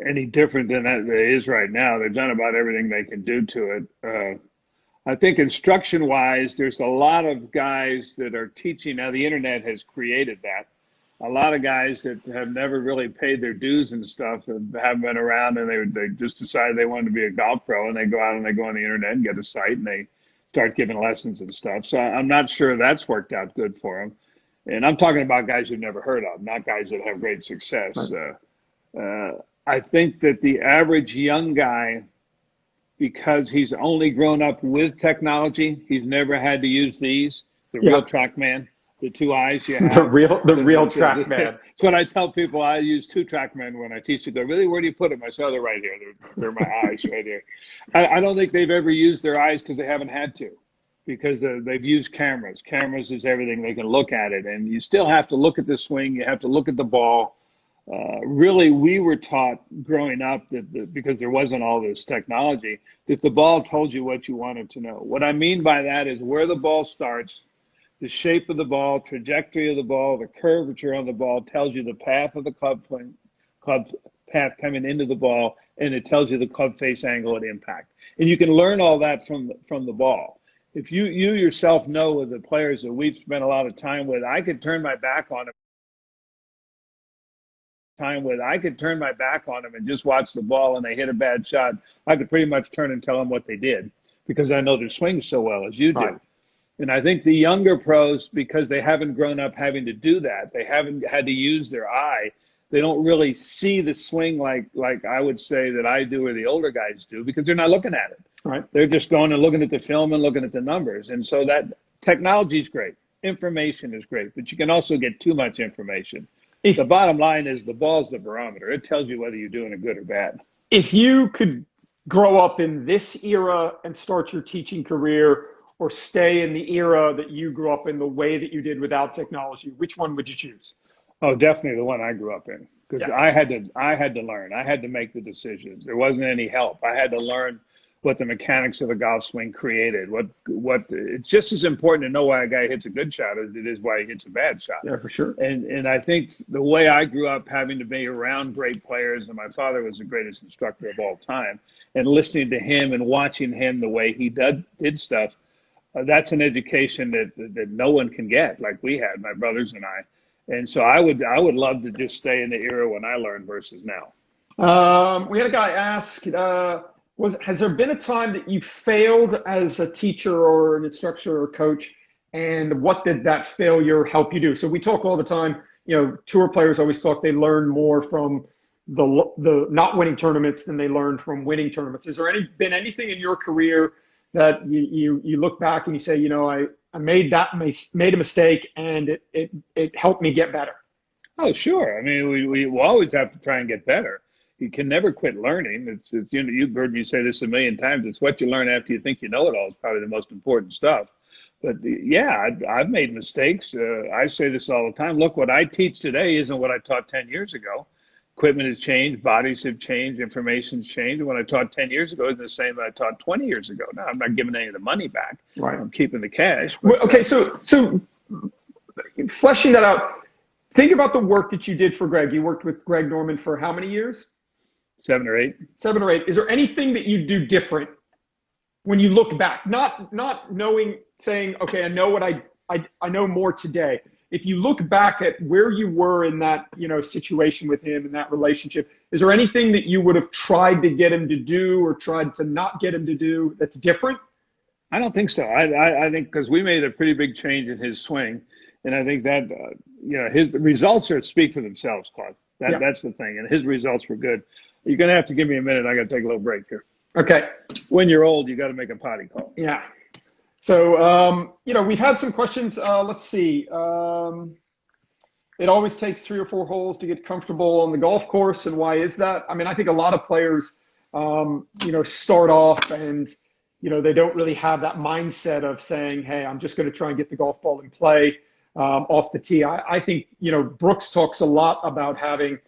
any different than it is right now. They've done about everything they can do to it. I think instruction-wise, there's a lot of guys that are teaching. Now, the internet has created that. A lot of guys that have never really paid their dues and stuff have been around, and they just decided they wanted to be a golf pro, and they go out and they go on the internet and get a site, and they start giving lessons and stuff. So I'm not sure that's worked out good for them. And I'm talking about guys you've never heard of, not guys that have great success. I think that the average young guy, because he's only grown up with technology, he's never had to use these, the real TrackMan, the 2 eyes you have. The real TrackMan. That's what I tell people. I use 2 TrackMan when I teach. They go, really, where do you put them? I say, oh, they're right here. They're my eyes right here. I don't think they've ever used their eyes because they haven't had to, because they've used cameras. Cameras is everything. They can look at it. And you still have to look at the swing. You have to look at the ball. Really, we were taught growing up that because there wasn't all this technology, that the ball told you what you wanted to know. What I mean by that is where the ball starts, the shape of the ball, trajectory of the ball, the curvature on the ball tells you the path of the club path coming into the ball, and it tells you the club face angle at impact. And you can learn all that from the ball. If you yourself know with the players that we've spent a lot of time with, I could turn my back on them. And just watch the ball, and they hit a bad shot. I could pretty much turn and tell them what they did because I know their swing so well as you do. Right. And I think the younger pros, because they haven't grown up having to do that, they haven't had to use their eye, they don't really see the swing like I would say that I do or the older guys do, because they're not looking at it. Right. They're just going and looking at the film and looking at the numbers. And so that technology is great. Information is great, but you can also get too much information. The bottom line is the ball's the barometer. It tells you whether you're doing it good or bad. If you could grow up in this era and start your teaching career, or stay in the era that you grew up in the way that you did without technology, which one would you choose? Oh, definitely the one I grew up in, because Yeah. I had to learn. I had to make the decisions. There wasn't any help. I had to learn what the mechanics of a golf swing created. What it's just as important to know why a guy hits a good shot as it is why he hits a bad shot. Yeah, for sure. And I think the way I grew up, having to be around great players, and my father was the greatest instructor of all time, and listening to him and watching him the way he did stuff, that's an education that no one can get like we had, my brothers and I. And so I would love to just stay in the era when I learned versus now. We had a guy ask, has there been a time that you failed as a teacher or an instructor or coach, and what did that failure help you do? So we talk all the time, tour players always talk they learn more from the not winning tournaments than they learned from winning tournaments. Is there been anything in your career that you look back and you say, I made a mistake and it helped me get better? Oh, sure. I mean, we always have to try and get better. You can never quit learning. It's you've heard me say this a million times. It's what you learn after you think you know it all is probably the most important stuff. But yeah, I've made mistakes. I say this all the time. Look, what I teach today isn't what I taught 10 years ago. Equipment has changed, bodies have changed, information's changed. And what I taught 10 years ago is the same that I taught 20 years ago. Now, I'm not giving any of the money back. Right. I'm keeping the cash. But, okay, so fleshing that out, think about the work that you did for Greg. You worked with Greg Norman for how many years? 7 or 8. 7 or 8. Is there anything that you do different when you look back? Not knowing, saying, okay, I know what I know more today. If you look back at where you were in that, situation with him in that relationship, is there anything that you would have tried to get him to do or tried to not get him to do that's different? I don't think so. I think because we made a pretty big change in his swing, and I think that his results speak for themselves, Claude. That's the thing, and his results were good. You're gonna have to give me a minute. I got to take a little break here. Okay. When you're old, you got to make a potty call. Yeah. So, we've had some questions. Let's see. It always takes 3 or 4 holes to get comfortable on the golf course. And why is that? I mean, I think a lot of players, start off and, they don't really have that mindset of saying, hey, I'm just going to try and get the golf ball in play off the tee. I think, Brooks talks a lot about having,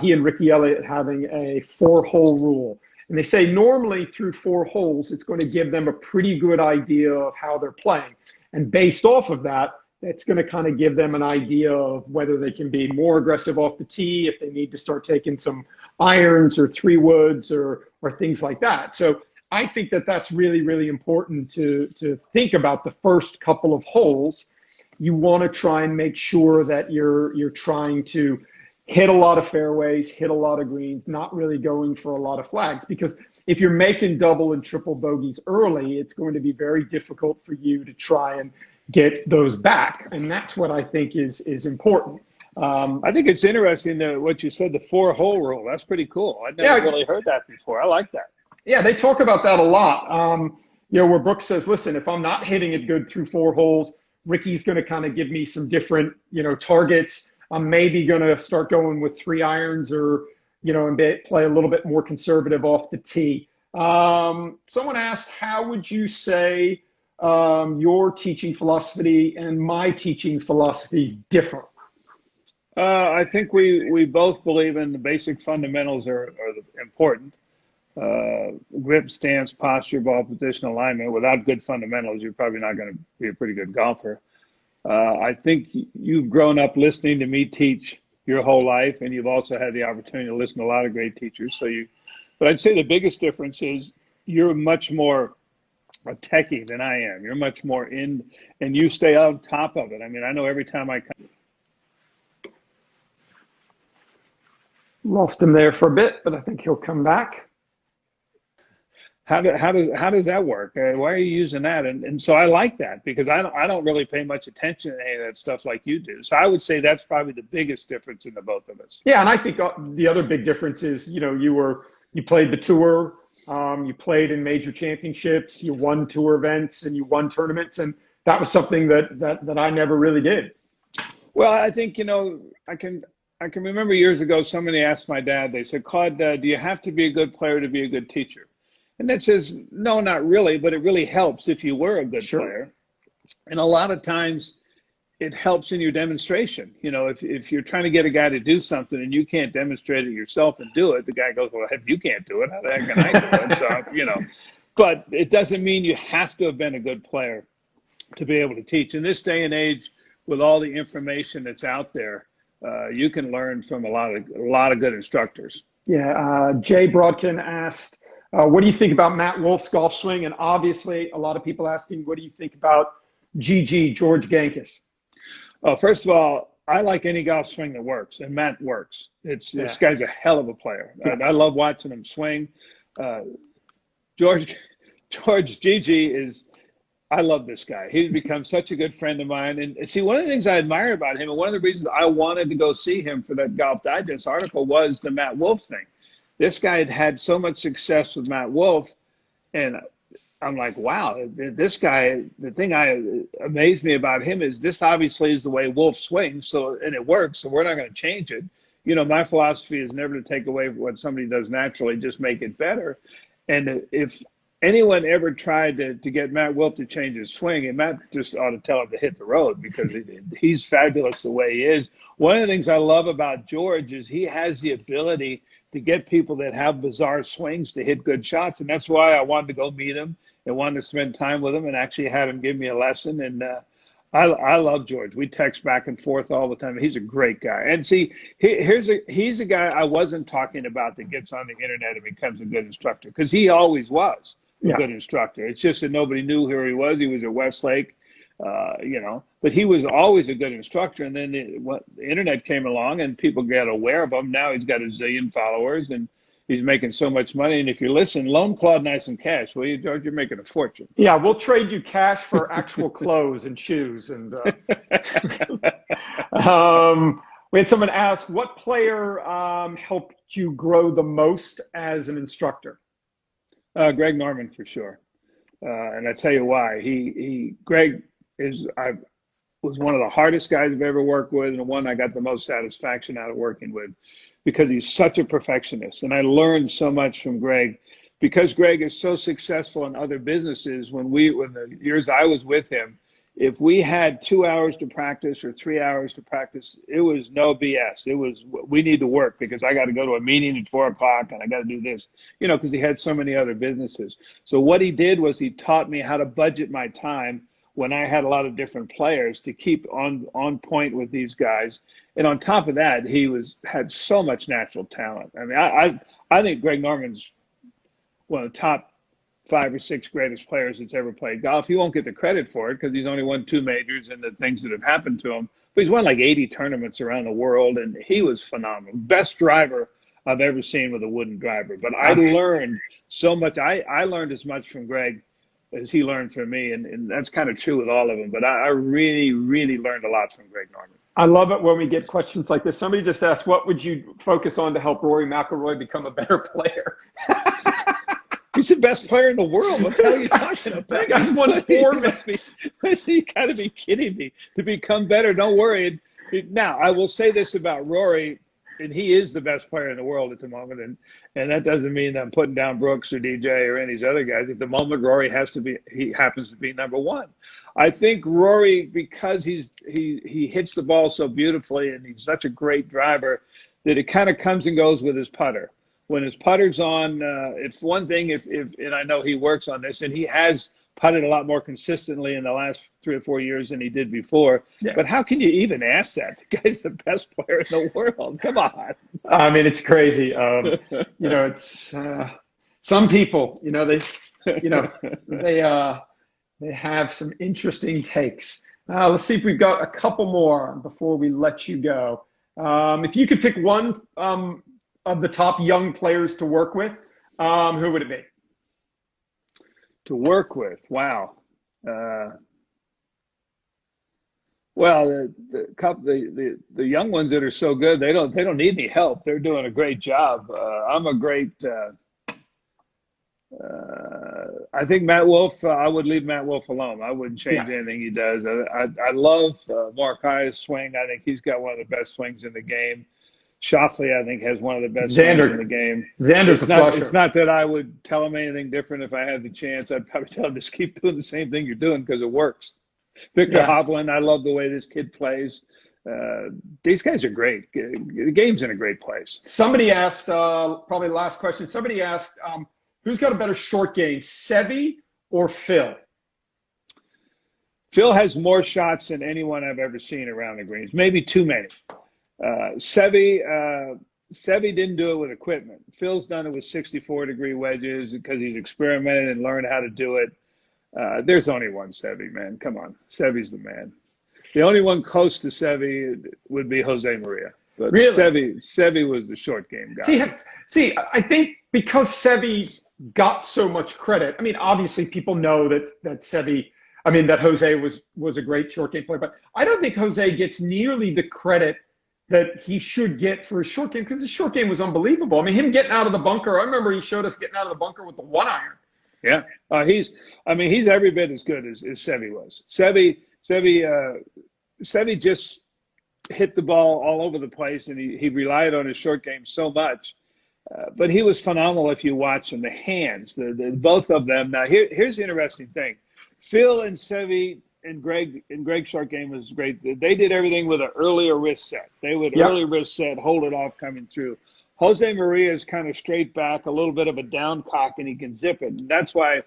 he and Ricky Elliott having a 4-hole rule. And they say normally through 4 holes, it's going to give them a pretty good idea of how they're playing. And based off of that, it's going to kind of give them an idea of whether they can be more aggressive off the tee, if they need to start taking some irons or 3-woods or things like that. So I think that that's really, really important to think about the first couple of holes. You want to try and make sure that you're trying to hit a lot of fairways, hit a lot of greens, not really going for a lot of flags. Because if you're making double and triple bogeys early, it's going to be very difficult for you to try and get those back. And that's what I think is important. I think it's interesting what you said, the 4-hole rule. That's pretty cool. I've never really heard that before. I like that. Yeah, they talk about that a lot. Where Brooks says, listen, if I'm not hitting it good through 4 holes, Ricky's going to kind of give me some different, targets. I'm maybe going to start going with 3 irons or, and play a little bit more conservative off the tee. Someone asked, how would you say your teaching philosophy and my teaching philosophy is different? I think we both believe in the basic fundamentals are important. Grip, stance, posture, ball position, alignment. Without good fundamentals, you're probably not going to be a pretty good golfer. I think you've grown up listening to me teach your whole life, and you've also had the opportunity to listen to a lot of great teachers. But I'd say the biggest difference is you're much more a techie than I am. You're much more and you stay on top of it. I mean, I know every time I come. Lost him there for a bit, but I think he'll come back. How does that work? Why are you using that? And so I like that because I don't really pay much attention to any of that stuff like you do. So I would say that's probably the biggest difference in the both of us. Yeah, and I think the other big difference is you played the tour, You played in major championships, you won tour events, and you won tournaments, and that was something that I never really did. Well, I think, I can remember years ago, somebody asked my dad, they said, Claude, do you have to be a good player to be a good teacher? And that says, no, not really, but it really helps if you were a good player. And a lot of times it helps in your demonstration. If you're trying to get a guy to do something and you can't demonstrate it yourself and do it, the guy goes, well, if you can't do it, how the heck can I do it? So, but it doesn't mean you have to have been a good player to be able to teach. In this day and age, with all the information that's out there, you can learn from a lot of good instructors. Yeah, Jay Broadkin asked, what do you think about Matt Wolf's golf swing? And obviously, a lot of people asking, what do you think about George Gankis? First of all, I like any golf swing that works, and Matt works. This guy's a hell of a player. I love watching him swing. George Gigi is. I love this guy. He's become such a good friend of mine. And see, one of the things I admire about him, and one of the reasons I wanted to go see him for that Golf Digest article, was the Matt Wolf thing. This guy had so much success with Matt Wolf, and I'm like, wow, this guy, the thing amazed me about him is this obviously is the way Wolf swings, and it works, so we're not going to change it. My philosophy is never to take away what somebody does naturally, just make it better. And if anyone ever tried to get Matt Wolf to change his swing, and Matt just ought to tell him to hit the road, because he's fabulous the way he is. One of the things I love about George is he has the ability to get people that have bizarre swings to hit good shots. And that's why I wanted to go meet him and wanted to spend time with him and actually had him give me a lesson. And I love George. We text back and forth all the time. He's a great guy. And see, he's a guy I wasn't talking about that gets on the internet and becomes a good instructor, because he always was a good instructor. It's just that nobody knew who he was. He was at Westlake, but he was always a good instructor. And then the internet came along and people got aware of him. Now he's got a zillion followers and he's making so much money. And if you listen, loan Claude and I some cash, will you, George? You're making a fortune. Yeah, we'll trade you cash for actual clothes and shoes. And we had someone ask, what player helped you grow the most as an instructor? Greg Norman, for sure. And I tell you why. Greg was one of the hardest guys I've ever worked with, and the one I got the most satisfaction out of working with, because he's such a perfectionist. And I learned so much from Greg, because Greg is so successful in other businesses. When the years I was with him, if we had 2 hours to practice or 3 hours to practice, it was no BS. It was, we need to work because I got to go to a meeting at 4 o'clock and I got to do this, because he had so many other businesses. So what he did was he taught me how to budget my time when I had a lot of different players to keep on point with these guys. And on top of that, he had so much natural talent. I mean, I think Greg Norman's one of the top 5 or 6 greatest players that's ever played golf. He won't get the credit for it because he's only won 2 majors and the things that have happened to him. But he's won like 80 tournaments around the world, and he was phenomenal. Best driver I've ever seen with a wooden driver. But I learned so much. I learned as much from Greg as he learned from me, and that's kind of true with all of them. But I really, really learned a lot from Greg Norman. I love it when we get questions like this. Somebody just asked, what would you focus on to help Rory McIlroy become a better player? He's the best player in the world. What the hell are you talking about? That guy's won 4. You got to be kidding me. To become better, don't worry. Now, I will say this about Rory, and he is the best player in the world at the moment, and that doesn't mean I'm putting down Brooks or DJ or any of these other guys. At the moment, Rory he happens to be number 1. I think Rory, because he hits the ball so beautifully and he's such a great driver, that it kind of comes and goes with his putter. When his putter's on, if and I know he works on this, and he has putted a lot more consistently in the last 3 or 4 years than he did before. Yeah. But how can you even ask that? The guy's the best player in the world. Come on. I mean, it's crazy. It's some people, they have some interesting takes. Let's see if we've got a couple more before we let you go. If you could pick one of the top young players to work with, who would it be? To work with, wow. Well, the young ones that are so good, they don't need any help. They're doing a great job. I'm a great I think Matt Wolff, I would leave Matt Wolff alone. I wouldn't change Yeah. anything he does. I love Mark Hyatt's swing. I think he's got one of the best swings in the game. Shoffley, I think, has one of the best swings in the game. Xander's a flusher. It's not that I would tell him anything different if I had the chance. I'd probably tell him just keep doing the same thing you're doing because it works. Victor Hovland, I love the way this kid plays. These guys are great. The game's in a great place. Somebody asked, probably the last question, somebody asked, who's got a better short game, Seve or Phil? Phil has more shots than anyone I've ever seen around the greens, maybe too many. Seve didn't do it with equipment. Phil's done it with 64-degree wedges because he's experimented and learned how to do it. There's only one Seve, man. Come on. Seve's the man. The only one close to Seve would be Jose Maria. But really? Seve was the short game guy. See, I think because Seve got so much credit, I mean, obviously people know that Jose was a great short game player, but I don't think Jose gets nearly the credit that he should get for his short game because his short game was unbelievable. I mean, him getting out of the bunker, I remember he showed us getting out of the bunker with the 1-iron. Yeah. He's every bit as good as Seve was. Seve just hit the ball all over the place, and he relied on his short game so much. But he was phenomenal if you watch him. The hands, the both of them. Now, here's the interesting thing. Phil and Seve and Greg's short game was great. They did everything with an earlier wrist set. They would early wrist set, hold it off coming through. Jose Maria is kind of straight back, a little bit of a down cock, and he can zip it. And that's why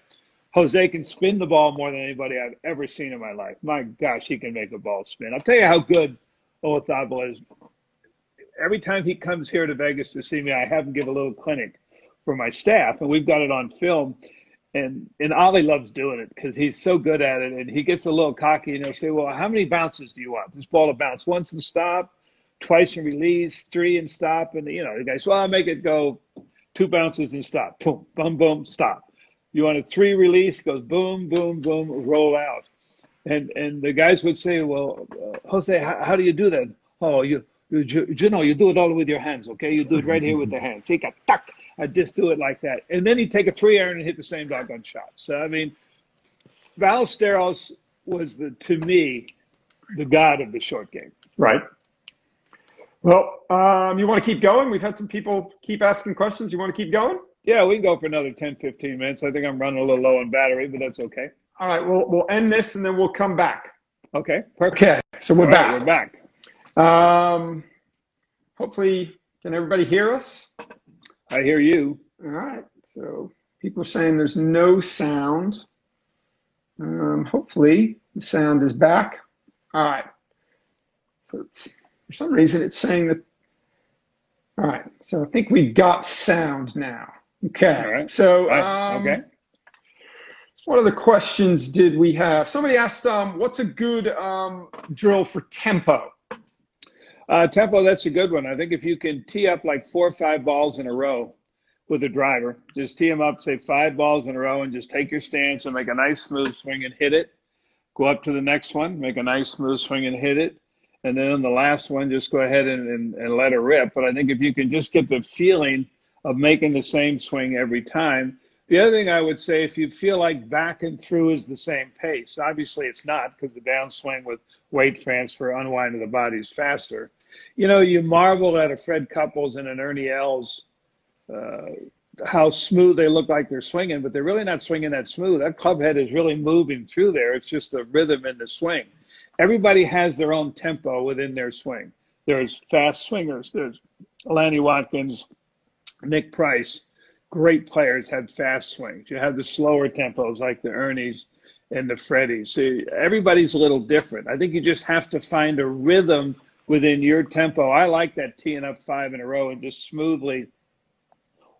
Jose can spin the ball more than anybody I've ever seen in my life. My gosh, he can make a ball spin. I'll tell you how good Olazabal is. Every time he comes here to Vegas to see me, I have him give a little clinic for my staff, and we've got it on film. And Ollie loves doing it because he's so good at it. And he gets a little cocky, and he'll say, well, how many bounces do you want? This ball to bounce once and stop, twice and release, 3 and stop. And, the guy says, well, I'll make it go 2 bounces and stop. Boom, boom, boom, stop. You want a 3 release, goes boom, boom, boom, roll out. And the guys would say, well, Jose, how do you do that? Oh, you do it all with your hands, okay? You do it right here with the hands. He got tuck. I just do it like that. And then he'd take a 3-iron and hit the same doggone shot. So, I mean, Ballesteros was, to me, the god of the short game. Right. Well, you want to keep going? We've had some people keep asking questions. You want to keep going? Yeah, we can go for another 10, 15 minutes. I think I'm running a little low on battery, but that's okay. All right, we'll end this and then we'll come back. Okay, perfect. Okay, so we're back. We're back. Hopefully, can everybody hear us? I hear you. All right, so people are saying there's no sound. Hopefully, the sound is back. All right. So for some reason, it's saying that. All right, so I think we've got sound now. Okay, all right. So okay. What other questions did we have? Somebody asked, what's a good drill for tempo? Tempo, that's a good one. I think if you can tee up like 4 or 5 balls in a row with a driver, just tee them up, say 5 balls in a row, and just take your stance and make a nice smooth swing and hit it. Go up to the next one, make a nice smooth swing and hit it. And then on the last one, just go ahead and let it rip. But I think if you can just get the feeling of making the same swing every time. The other thing I would say, if you feel like back and through is the same pace, obviously it's not because the downswing with weight transfer, unwind of the body is faster. You marvel at a Fred Couples and an Ernie Els, how smooth they look like they're swinging, but they're really not swinging that smooth. That club head is really moving through there. It's just the rhythm in the swing. Everybody has their own tempo within their swing. There's fast swingers. There's Lanny Watkins, Nick Price. Great players have fast swings. You have the slower tempos like the Ernies and the Freddies. So everybody's a little different. I think you just have to find a rhythm within your tempo. I like that teeing up 5 in a row and just smoothly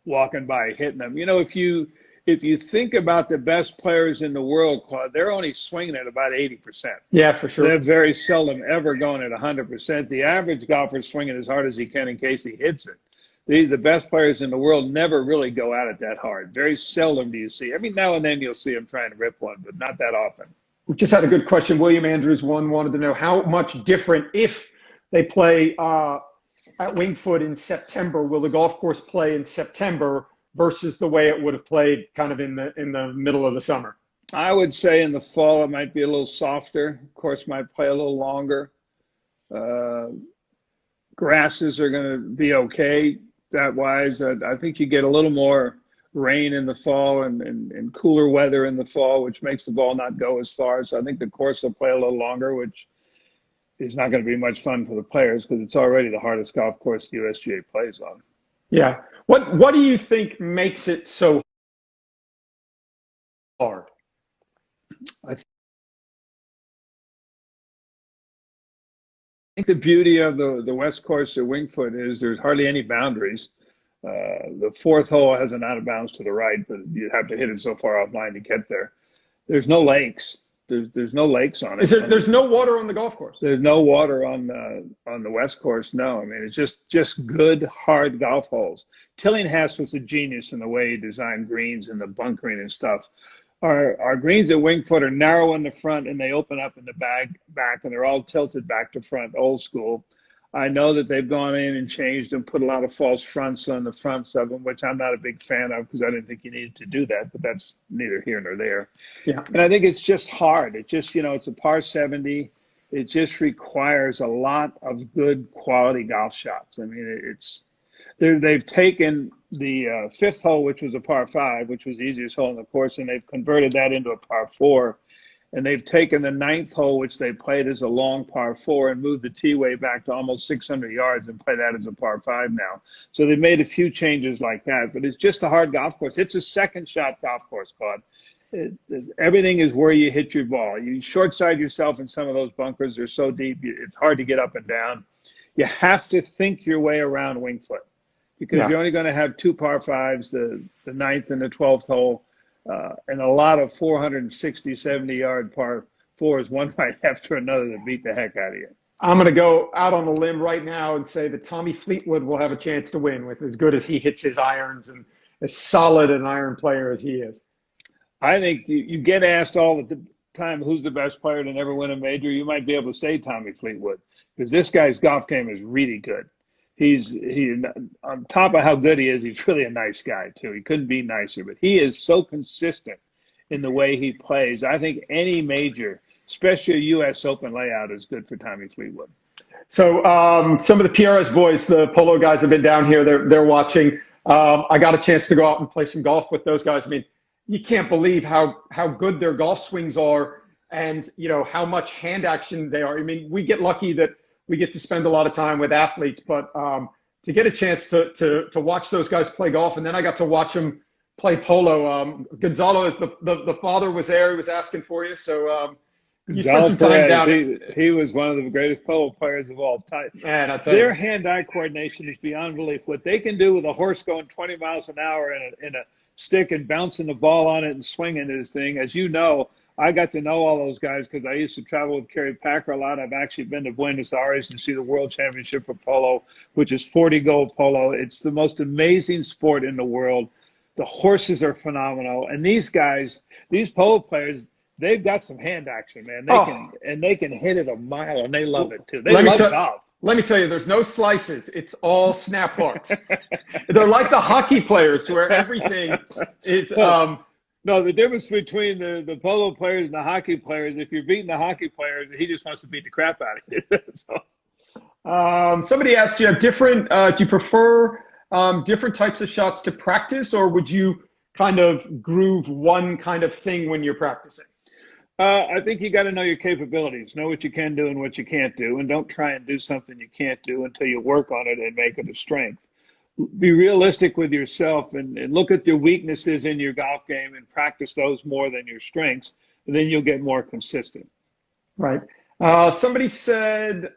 walking by, hitting them. If you think about the best players in the world, Claude, they're only swinging at about 80%. Yeah, for sure. They're very seldom ever going at 100%. The average golfer is swinging as hard as he can in case he hits it. The best players in the world never really go at it that hard. Very seldom do you see. Every now and then you'll see them trying to rip one, but not that often. We just had a good question. William Andrews wanted to know how much different if they play at Winged Foot in September. Will the golf course play in September versus the way it would have played kind of in the middle of the summer? I would say in the fall it might be a little softer. Of course, might play a little longer. Uh, Grasses are going to be okay that wise. I think you get a little more rain in the fall and cooler weather in the fall, which makes the ball not go as far. So I think the course will play a little longer, which is not going to be much fun for the players because it's already the hardest golf course the USGA plays on. Yeah. What do you think makes it so hard? I think the beauty of the West Course at Winged Foot is there's hardly any boundaries. The fourth hole has an out of bounds to the right, but you have to hit it so far offline to get there. There's no lakes. There's no lakes on it. There's no water on the golf course? There's no water on the West Course. No, I mean it's just good hard golf holes. Tillinghast was a genius in the way he designed greens and the bunkering and stuff. Our greens at Winged Foot are narrow in the front and they open up in the back and they're all tilted back to front, old school. I know that they've gone in and changed and put a lot of false fronts on the fronts of them, which I'm not a big fan of because I didn't think you needed to do that, but that's neither here nor there. Yeah. And I think it's just hard. It just, it's a par 70. It just requires a lot of good quality golf shots. I mean, they've taken the fifth hole, which was a par 5, which was the easiest hole in the course, and they've converted that into a par 4. And they've taken the ninth hole, which they played as a long par 4, and moved the tee way back to almost 600 yards and play that as a par 5 now. So they've made a few changes like that, but it's just a hard golf course. It's a second shot golf course, Claude. Everything is where you hit your ball. You short side yourself in some of those bunkers. They're so deep, it's hard to get up and down. You have to think your way around Winged Foot because you're only going to have 2 par 5s, the ninth and the 12th hole. And a lot of 460, 70-yard par 4s, one right after another, that beat the heck out of you. I'm going to go out on a limb right now and say that Tommy Fleetwood will have a chance to win with as good as he hits his irons and as solid an iron player as he is. I think you get asked all the time who's the best player to never win a major. You might be able to say Tommy Fleetwood because this guy's golf game is really good. He on top of how good he is, he's really a nice guy too. He couldn't be nicer, but he is so consistent in the way he plays. I think any major, especially a U.S. Open layout, is good for Tommy Fleetwood. So some of the PRS boys, the polo guys, have been down here. They're watching. I got a chance to go out and play some golf with those guys. I mean, you can't believe how good their golf swings are, and how much hand action they are. I mean, we get lucky that we get to spend a lot of time with athletes, but to get a chance to watch those guys play golf, and then I got to watch them play polo. Gonzalo, the father was there. He was asking for you, so you spent some time down. He was one of the greatest polo players of all time. Man, I tell their you, hand-eye coordination is beyond belief. What they can do with a horse going 20 miles an hour in a stick and bouncing the ball on it and swinging his thing, as you know. I got to know all those guys because I used to travel with Kerry Packer a lot. I've actually been to Buenos Aires to see the World Championship of Polo, which is 40 gold polo. It's the most amazing sport in the world. The horses are phenomenal. And these guys, these polo players, they've got some hand action, man. They can hit it a mile, and they love it too. They love golf. Let me tell you, there's no slices. It's all snap hooks. They're like the hockey players where everything is No, the difference between the polo players and the hockey players, if you're beating the hockey players, he just wants to beat the crap out of you. So. Somebody asked you, do you prefer different types of shots to practice, or would you kind of groove one kind of thing when you're practicing? I think you got to know your capabilities, know what you can do and what you can't do, and don't try and do something you can't do until you work on it and make it a strength. Be realistic with yourself and look at your weaknesses in your golf game and practice those more than your strengths, and then you'll get more consistent. Right. Somebody said,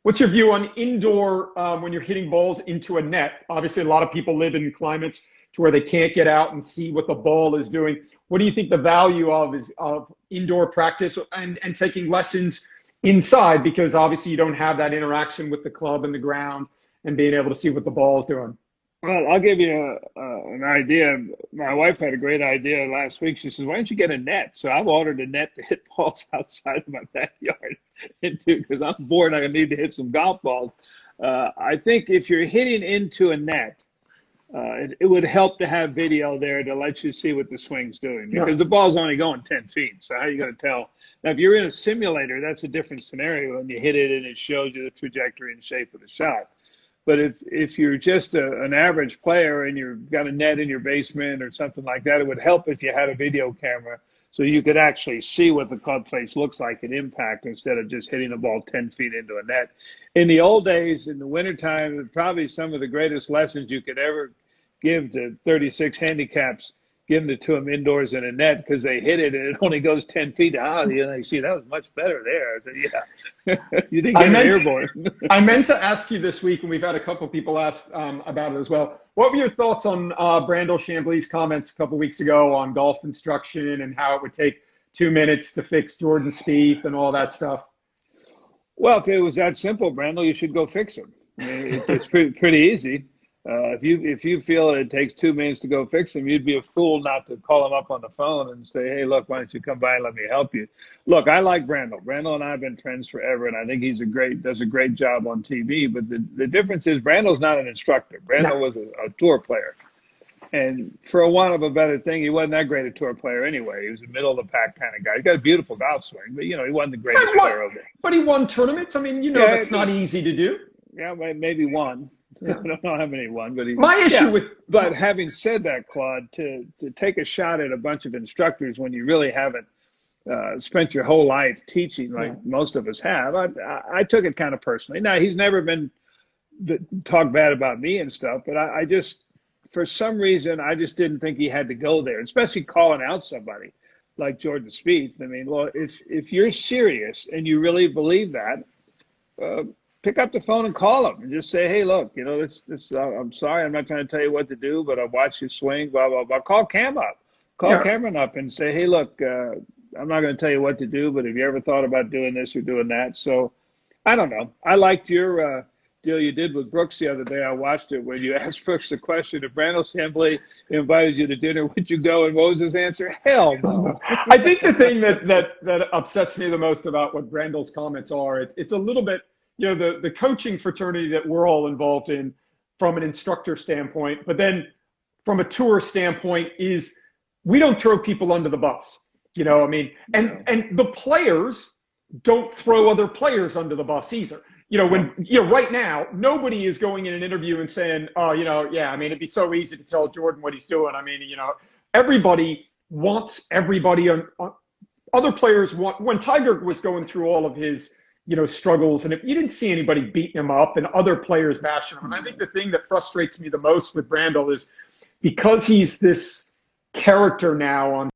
what's your view on indoor when you're hitting balls into a net? Obviously, a lot of people live in climates to where they can't get out and see what the ball is doing. What do you think the value of indoor practice and taking lessons inside? Because obviously you don't have that interaction with the club and the ground and being able to see what the ball is doing. Well, I'll give you an idea. My wife had a great idea last week. She says, why don't you get a net? So I've ordered a net to hit balls outside of my backyard into because I'm bored. I need to hit some golf balls. I think if you're hitting into a net, it would help to have video there to let you see what the swing's doing, Yeah. because the ball's only going 10 feet. So how are you going to tell? Now, if you're in a simulator, that's a different scenario when you hit it and it shows you the trajectory and shape of the shot. But if you're just an average player and you've got a net in your basement or something like that, it would help if you had a video camera so you could actually see what the club face looks like at impact instead of just hitting the ball 10 feet into a net. In the old days, in the wintertime, probably some of the greatest lessons you could ever give to 36 handicaps, giving it to them indoors in a net, because they hit it and it only goes 10 feet. You see, that was much better there. I said, yeah, you didn't get an airborne. I meant to ask you this week, and we've had a couple people ask about it as well. What were your thoughts on Brandel Chamblee's comments a couple weeks ago on golf instruction and how it would take 2 minutes to fix Jordan Spieth and all that stuff? Well, if it was that simple, Brandel, you should go fix him. I mean, it's pretty easy. If you feel it takes 2 minutes to go fix him, you'd be a fool not to call him up on the phone and say, hey, look, why don't you come by and let me help you? Look, I like Brandel. Brandel and I have been friends forever, and I think does a great job on TV. But the difference is Brandel's not an instructor. Brandel was a tour player. And for a want of a better thing, he wasn't that great a tour player anyway. He was a middle of the pack kind of guy. He's got a beautiful golf swing, but, he wasn't the greatest player of it. But he won tournaments. I mean, that's not easy to do. Yeah, maybe one. Yeah. I don't know how many he won, but But having said that, Claude, to take a shot at a bunch of instructors when you really haven't spent your whole life teaching like most of us have, I took it kind of personally. Now, he's never been talked bad about me and stuff, but I just, for some reason, I just didn't think he had to go there, especially calling out somebody like Jordan Spieth. I mean, well, if you're serious and you really believe that, pick up the phone and call him and just say, hey, look, I'm sorry, I'm not trying to tell you what to do, but I watched you swing, blah, blah, blah. Call Cam up. Call Cameron up and say, hey, look, I'm not going to tell you what to do, but have you ever thought about doing this or doing that? So I don't know. I liked your deal you did with Brooks the other day. I watched it when you asked Brooks the question, if Brandel Chamblee invited you to dinner, would you go? And what was his answer? Hell no. I think the thing that upsets me the most about what Brandel's comments are, it's a little bit, the coaching fraternity that we're all involved in from an instructor standpoint, but then from a tour standpoint is we don't throw people under the bus. And the players don't throw other players under the bus either. Right now, nobody is going in an interview and saying, it'd be so easy to tell Jordan what he's doing. I mean, everybody wants everybody on other players want, when Tiger was going through all of his, struggles, and if you didn't see anybody beating him up and other players bashing him. And I think the thing that frustrates me the most with Brandel is because he's this character now on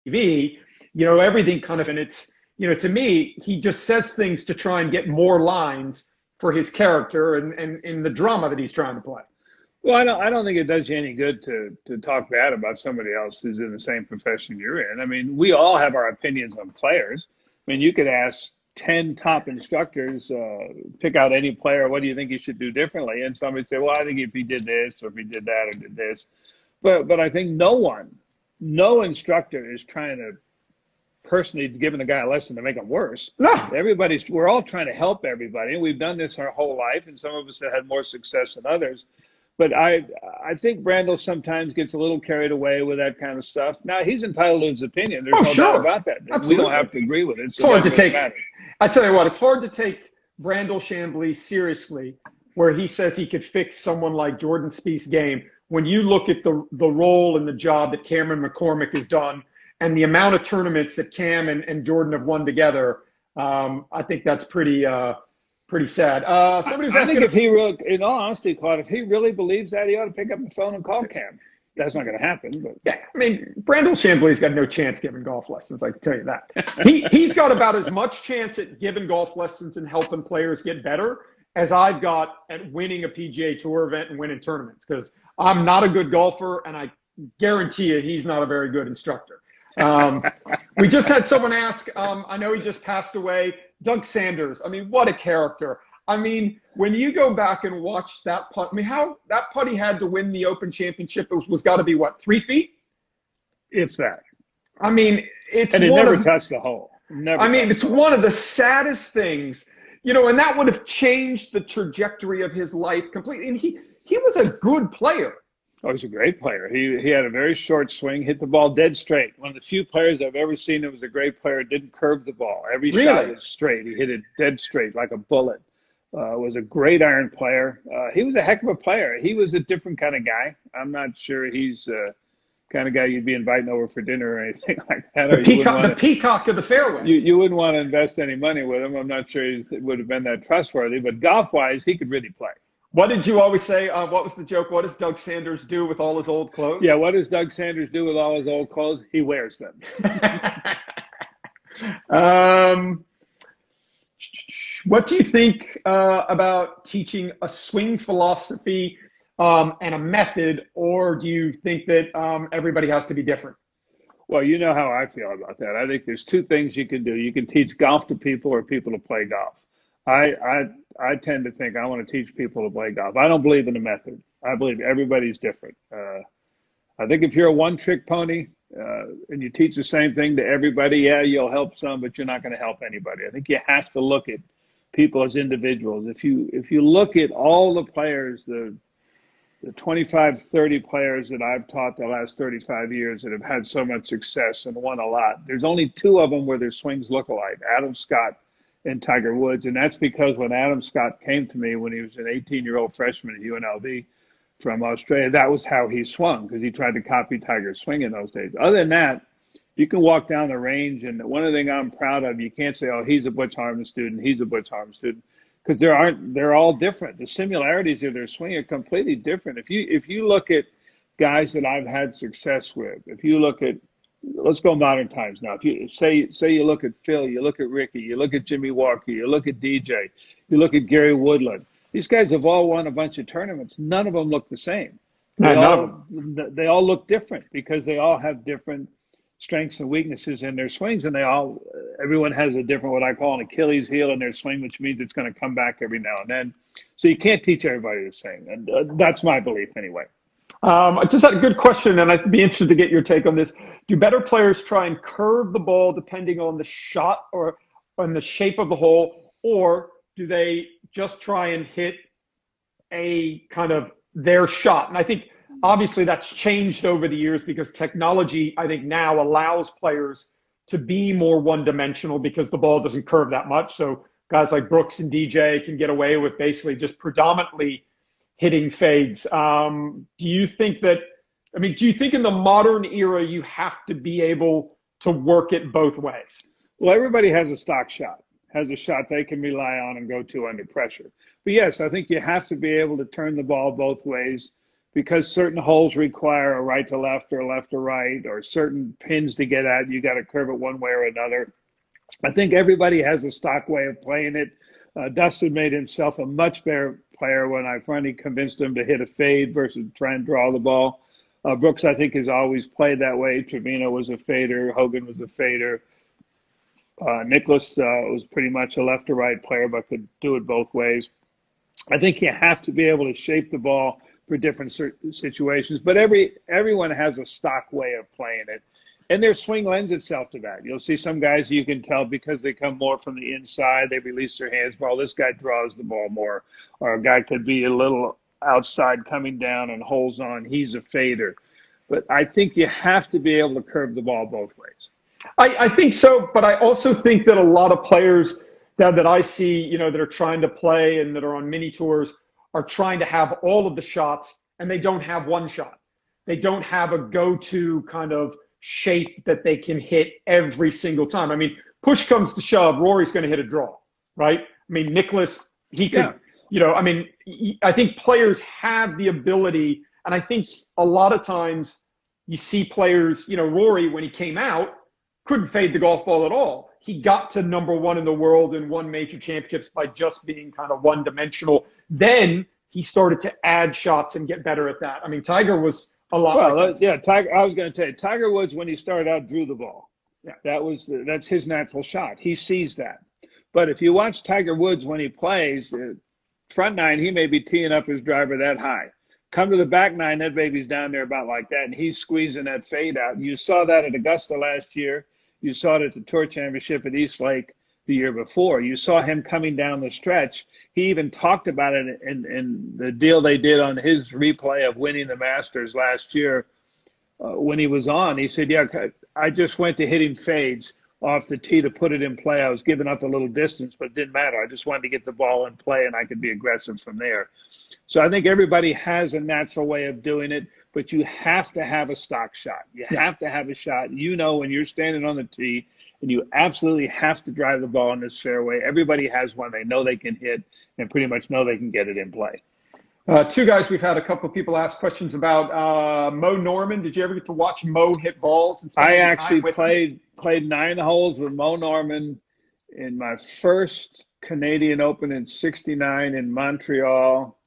TV, everything kind of, and it's, to me, he just says things to try and get more lines for his character and in the drama that he's trying to play. Well, I don't think it does you any good to talk bad about somebody else who's in the same profession you're in. I mean, we all have our opinions on players. I mean, you could ask 10 top instructors, pick out any player, what do you think you should do differently? And somebody say, well, I think if he did this or if he did that or did this. But I think no instructor is trying to personally giving the guy a lesson to make him worse. No. We're all trying to help everybody. And we've done this our whole life, and some of us have had more success than others. But I think Brandel sometimes gets a little carried away with that kind of stuff. Now, he's entitled to his opinion. There's no doubt about that. Absolutely. We don't have to agree with it. It's hard to take. I tell you what, it's hard to take Brandel Chamblee seriously, where he says he could fix someone like Jordan Spieth's game. When you look at the role and the job that Cameron McCormick has done, and the amount of tournaments that Cam and Jordan have won together, I think that's pretty sad. I think if he really, in all honesty, Claude, if he really believes that, he ought to pick up the phone and call Cam. That's not going to happen. But yeah, I mean, Brandel Chamblee's got no chance giving golf lessons. I can tell you that. He's got about as much chance at giving golf lessons and helping players get better as I've got at winning a PGA Tour event and winning tournaments. Because I'm not a good golfer, and I guarantee you, he's not a very good instructor. We just had someone ask. I know he just passed away. Doug Sanders. I mean, what a character. I mean, when you go back and watch that putt, I mean, how that putt he had to win the Open Championship was got to be, what, 3 feet? If that. I mean, it's and it never touched the hole. It's one of the saddest things, and that would have changed the trajectory of his life completely. And he was a good player. Oh, he's a great player. He had a very short swing, hit the ball dead straight. One of the few players I've ever seen that was a great player, didn't curve the ball. Every shot Really? was straight. He hit it dead straight like a bullet. Was a great iron player. He was a heck of a player. He was a different kind of guy. I'm not sure he's kind of guy you'd be inviting over for dinner or anything like that. The Or you wouldn't peacock, want the to. peacock of the fairways. You wouldn't want to invest any money with him. I'm not sure he would have been that trustworthy. But golf-wise, he could really play. What did you always say? What was the joke? What does Doug Sanders do with all his old clothes? Yeah, what does Doug Sanders do with all his old clothes? He wears them. What do you think about teaching a swing philosophy and a method, or do you think that everybody has to be different? Well, you know how I feel about that. I think there's two things you can do. You can teach golf to people or people to play golf. I tend to think I want to teach people to play golf. I don't believe in a method. I believe everybody's different. I think if you're a one-trick pony and you teach the same thing to everybody, yeah, you'll help some, but you're not going to help anybody. I think you have to look at people as individuals. If you look at all the players, the 25, 30 players that I've taught the last 35 years that have had so much success and won a lot, there's only two of them where their swings look alike, Adam Scott and Tiger Woods. And that's because when Adam Scott came to me when he was an 18-year-old freshman at UNLV from Australia, that was how he swung because he tried to copy Tiger's swing in those days. Other than that, you can walk down the range, and one of the things I'm proud of, you can't say, oh, he's a Butch Harmon student, he's a Butch Harmon student, because they're all different. The similarities of their swing are completely different. If you look at guys that I've had success with, if you look at, let's go modern times now. If you say you look at Phil, you look at Ricky, you look at Jimmy Walker, you look at DJ, you look at Gary Woodland. These guys have all won a bunch of tournaments. None of them look the same. They all look different because they all have different strengths and weaknesses in their swings, and everyone has a different, what I call an Achilles heel in their swing, which means it's going to come back every now and then. So you can't teach everybody the same, and that's my belief anyway. I just had a good question, and I'd be interested to get your take on this. Do better players try and curve the ball depending on the shot or on the shape of the hole, or do they just try and hit a kind of their shot? And I think obviously that's changed over the years because technology, I think, now allows players to be more one-dimensional because the ball doesn't curve that much. So guys like Brooks and DJ can get away with basically just predominantly hitting fades. Do you think in the modern era you have to be able to work it both ways? Well, everybody has a stock shot, has a shot they can rely on and go to under pressure. But yes, I think you have to be able to turn the ball both ways because certain holes require a right to left or left to right, or certain pins to get at. You got to curve it one way or another. I think everybody has a stock way of playing it. Dustin made himself a much better player when I finally convinced him to hit a fade versus try and draw the ball. Brooks, I think, has always played that way. Trevino was a fader. Hogan was a fader. Nicklaus was pretty much a left to right player, but could do it both ways. I think you have to be able to shape the ball for different situations, but everyone has a stock way of playing it. And their swing lends itself to that. You'll see some guys you can tell because they come more from the inside, they release their hands more. This guy draws the ball more. Or a guy could be a little outside coming down and holds on. He's a fader. But I think you have to be able to curve the ball both ways. I think so, but I also think that a lot of players that I see, that are trying to play and that are on mini tours are trying to have all of the shots, and they don't have one shot. They don't have a go-to kind of shape that they can hit every single time. I mean, push comes to shove, Rory's going to hit a draw, right? I mean, Nicklaus, he could, I think players have the ability, and I think a lot of times you see players, Rory, when he came out, couldn't fade the golf ball at all. He got to number one in the world and won major championships by just being kind of one-dimensional. Then he started to add shots and get better at that. I mean, Tiger was a lot. Well, Tiger. I was going to tell you, Tiger Woods, when he started out, drew the ball. Yeah, that's his natural shot. He sees that. But if you watch Tiger Woods when he plays, front nine, he may be teeing up his driver that high. Come to the back nine, that baby's down there about like that, and he's squeezing that fade out. You saw that at Augusta last year. You saw it at the Tour Championship at East Lake the year before. You saw him coming down the stretch. he even talked about it in the deal they did on his replay of winning the Masters last year. When he was on, he said, yeah, I just went to hitting fades off the tee to put it in play. I was giving up a little distance, but it didn't matter. I just wanted to get the ball in play, and I could be aggressive from there. So I think everybody has a natural way of doing it, but you have to have a stock shot. You have to have a shot. You know, when you're standing on the tee, and you absolutely have to drive the ball in this fairway. Everybody has one they know they can hit and pretty much know they can get it in play. Two guys we've had a couple of people ask questions about. Mo Norman, did you ever get to watch Mo hit balls? I actually played 9 holes with Mo Norman in my first Canadian Open in '69 in Montreal.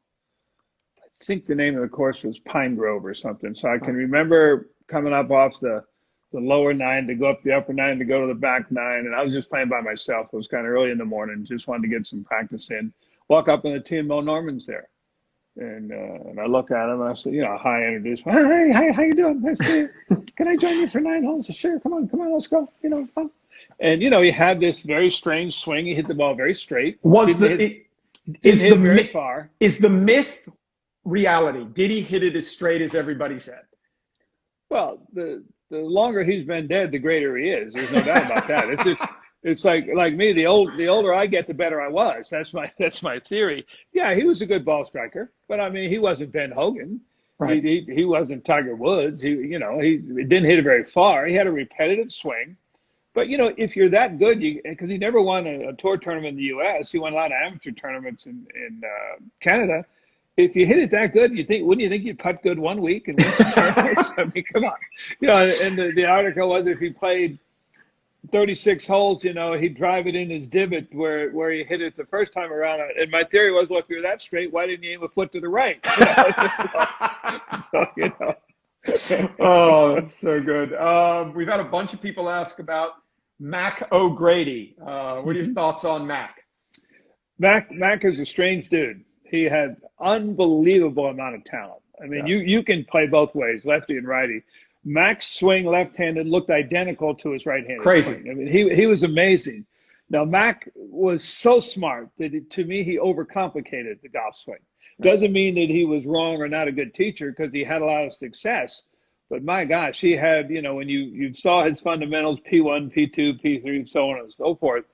I think the name of the course was Pine Grove or something. So I can remember coming up off the lower 9 to go up the upper 9 to go to the back 9. And I was just playing by myself. It was kind of early in the morning. Just wanted to get some practice in. Walk up on the tee and Mo Norman's there. And I look at him and I say, you know, hi, introduce me. Hi, how you doing? Nice to see you. Can I join you for 9 holes? Sure, come on, let's go. You know, fun. And, you know, he had this very strange swing. He hit the ball very straight. Is the myth reality? Did he hit it as straight as everybody said? Well, the longer he's been dead, the greater he is. There's no doubt about that. It's like me. The older I get, the better I was. That's my theory. Yeah, he was a good ball striker, but I mean, he wasn't Ben Hogan. Right. He wasn't Tiger Woods. He didn't hit it very far. He had a repetitive swing. But you know, if you're that good, because he never won a tour tournament in the U.S., he won a lot of amateur tournaments in Canada. If you hit it that good, wouldn't you think you'd putt good one week and win some tournaments? I mean, come on. You know, and the article was if he played 36 holes, you know, he'd drive it in his divot where he hit it the first time around. And my theory was, well, if you're that straight, why didn't you aim a foot to the right? You know? So, you know. Oh, that's so good. We've had a bunch of people ask about Mac O'Grady. What are your thoughts on Mac? Mac is a strange dude. He had unbelievable amount of talent. I mean, you can play both ways, lefty and righty. Mac's swing left-handed looked identical to his right-handed Crazy. swing. I mean, he was amazing. Now, Mac was so smart that to me, he overcomplicated the golf swing. Doesn't mean that he was wrong or not a good teacher because he had a lot of success. But my gosh, he had, you know, when you saw his fundamentals, P1, P2, P3, so on and so forth,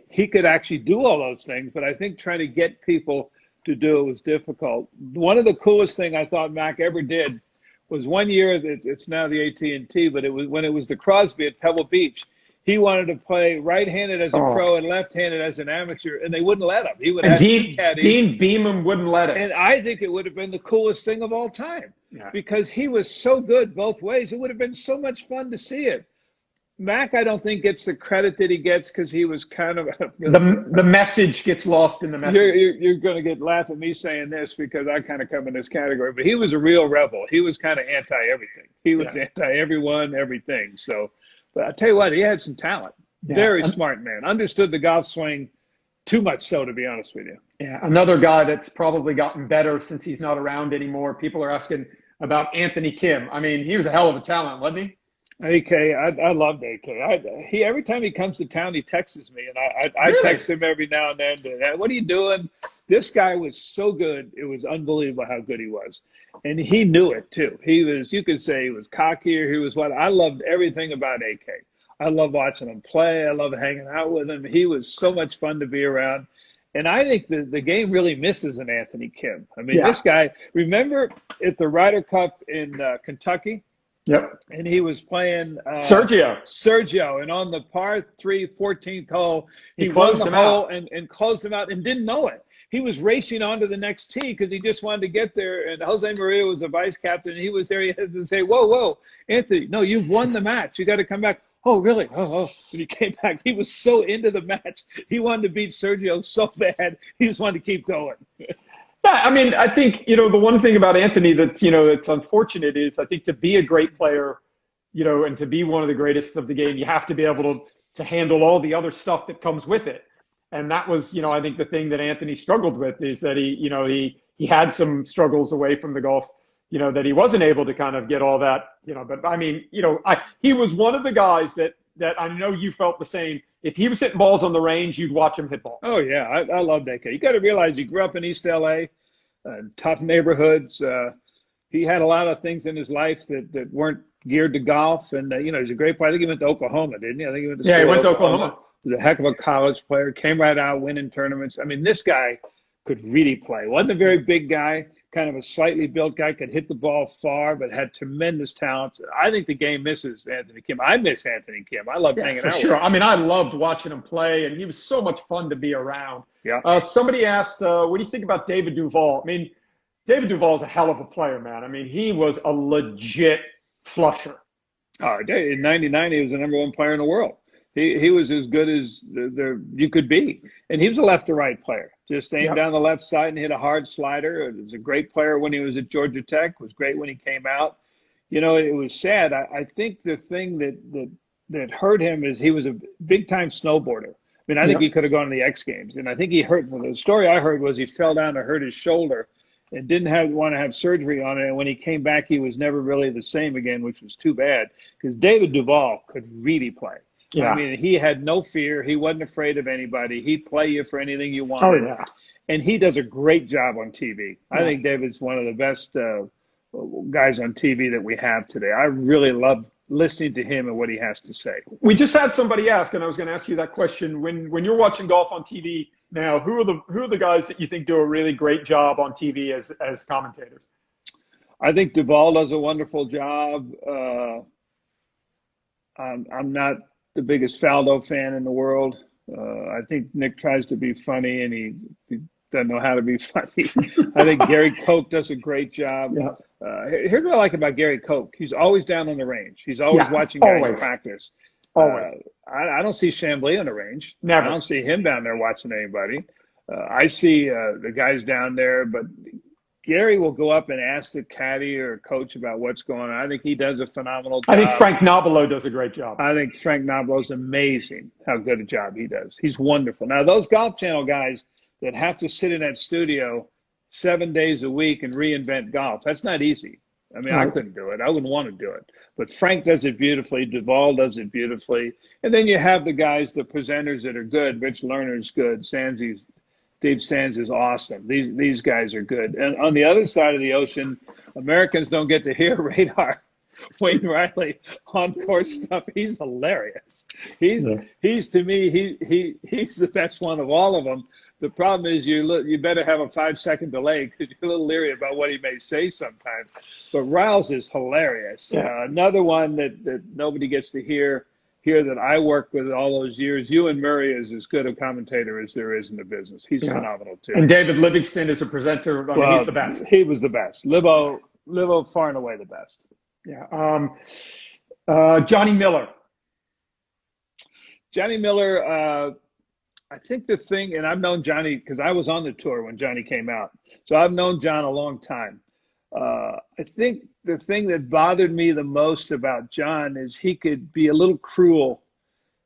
he could actually do all those things. But I think trying to get people to do it was difficult. One of the coolest thing I thought Mac ever did was one year, it's now the AT&T, but it was when it was the Crosby at Pebble Beach. He wanted to play right-handed as a pro and left-handed as an amateur, and they wouldn't let him. He would have Dean Beeman wouldn't let him. And I think it would have been the coolest thing of all time because he was so good both ways. It would have been so much fun to see it. Mac, I don't think gets the credit that he gets because he was kind of the message gets lost in the message. You're going to laugh at me saying this because I kind of come in this category, but he was a real rebel. He was kind of anti-everything. He was anti-everyone, everything. So, but I tell you what, he had some talent. Very smart man. Understood the golf swing too much so, to be honest with you. Yeah, another guy that's probably gotten better since he's not around anymore. People are asking about Anthony Kim. I mean, he was a hell of a talent, wasn't he? AK, I loved AK. Every time he comes to town, he texts me, and I Really? text him every now and then. What are you doing? This guy was so good. It was unbelievable how good he was, and he knew it too. He was, you could say, he was cockier. He was what I loved everything about AK. I love watching him play. I love hanging out with him. He was so much fun to be around. And I think the game really misses an Anthony Kim. I mean, this guy, remember at the Ryder Cup in Kentucky? Yep. And he was playing Sergio. And on the par 3 14th hole, he won the hole and closed him out and didn't know it. He was racing on to the next tee because he just wanted to get there. And Jose Maria was the vice captain. And he was there. He had to say, whoa, Anthony, no, you've won the match. You got to come back. Oh, really? Oh. And he came back. He was so into the match. He wanted to beat Sergio so bad. He just wanted to keep going. Yeah, I mean, I think, you know, the one thing about Anthony that's, you know, it's unfortunate is I think to be a great player, you know, and to be one of the greatest of the game, you have to be able to handle all the other stuff that comes with it. And that was, you know, I think the thing that Anthony struggled with is that he had some struggles away from the golf, you know, that he wasn't able to kind of get all that, you know, but I mean, you know, he was one of the guys that that I know you felt the same. If he was hitting balls on the range, you'd watch him hit balls. Oh, yeah. I love that kid. You got to realize he grew up in East L.A., tough neighborhoods. He had a lot of things in his life that weren't geared to golf. And, he's a great player. I think he went to Oklahoma, didn't he? I think he went to he went to Oklahoma. He was a heck of a college player, came right out winning tournaments. I mean, this guy could really play. Wasn't a very big guy, kind of a slightly built guy, could hit the ball far, but had tremendous talent. I think the game misses Anthony Kim. I miss Anthony Kim. I loved hanging out with him. I mean, I loved watching him play, and he was so much fun to be around. Yeah. Somebody asked, what do you think about David Duval? I mean, David Duval is a hell of a player, man. I mean, he was a legit flusher. Oh, in '99, he was the #1 player in the world. He was as good as you could be. And he was a left to right player. Just aimed down the left side and hit a hard slider. He was a great player when he was at Georgia Tech, was great when he came out. It was sad. I think the thing that hurt him is he was a big-time snowboarder. I mean, I think he could have gone to the X Games. And I think he hurt. The story I heard was he fell down and hurt his shoulder and didn't want to have surgery on it. And when he came back, he was never really the same again, which was too bad because David Duval could really play. Yeah. I mean, he had no fear. He wasn't afraid of anybody. He'd play you for anything you wanted. Oh, yeah. And he does a great job on TV. I think David's one of the best guys on TV that we have today. I really love listening to him and what he has to say. We just had somebody ask, and I was going to ask you that question. When you're watching golf on TV now, who are the guys that you think do a really great job on TV as commentators? I think Duval does a wonderful job. I'm not the biggest Faldo fan in the world. I think Nick tries to be funny, and he doesn't know how to be funny. I think Gary Koch does a great job. Yeah. Here's what I like about Gary Koch. He's always down on the range. He's always watching guys practice. Always. I don't see Chamblee on the range. Never. I don't see him down there watching anybody. I see the guys down there, but Gary will go up and ask the caddy or coach about what's going on. I think he does a phenomenal job. I think Frank Nobilo does a great job. I think Frank Nobilo's amazing how good a job he does. He's wonderful. Now, those Golf Channel guys that have to sit in that studio 7 days a week and reinvent golf, that's not easy. I mean, I couldn't do it. I wouldn't want to do it. But Frank does it beautifully. Duval does it beautifully. And then you have the guys, the presenters that are good. Rich Lerner's good. Dave Sands is awesome. These guys are good. And on the other side of the ocean, Americans don't get to hear Radar. Wayne Riley on course stuff. He's hilarious. He's to me, he's the best one of all of them. The problem is you better have a 5-second delay because you're a little leery about what he may say sometimes. But Riles is hilarious. Yeah. Another one that nobody gets to hear that I worked with all those years. Ewan Murray is as good a commentator as there is in the business. He's phenomenal too. And David Livingston is a presenter. I mean, he's the best. He was the best. Livo far and away the best. Yeah. Johnny Miller. Johnny Miller, I think the thing, and I've known Johnny because I was on the tour when Johnny came out. So I've known John a long time. I think the thing that bothered me the most about John is he could be a little cruel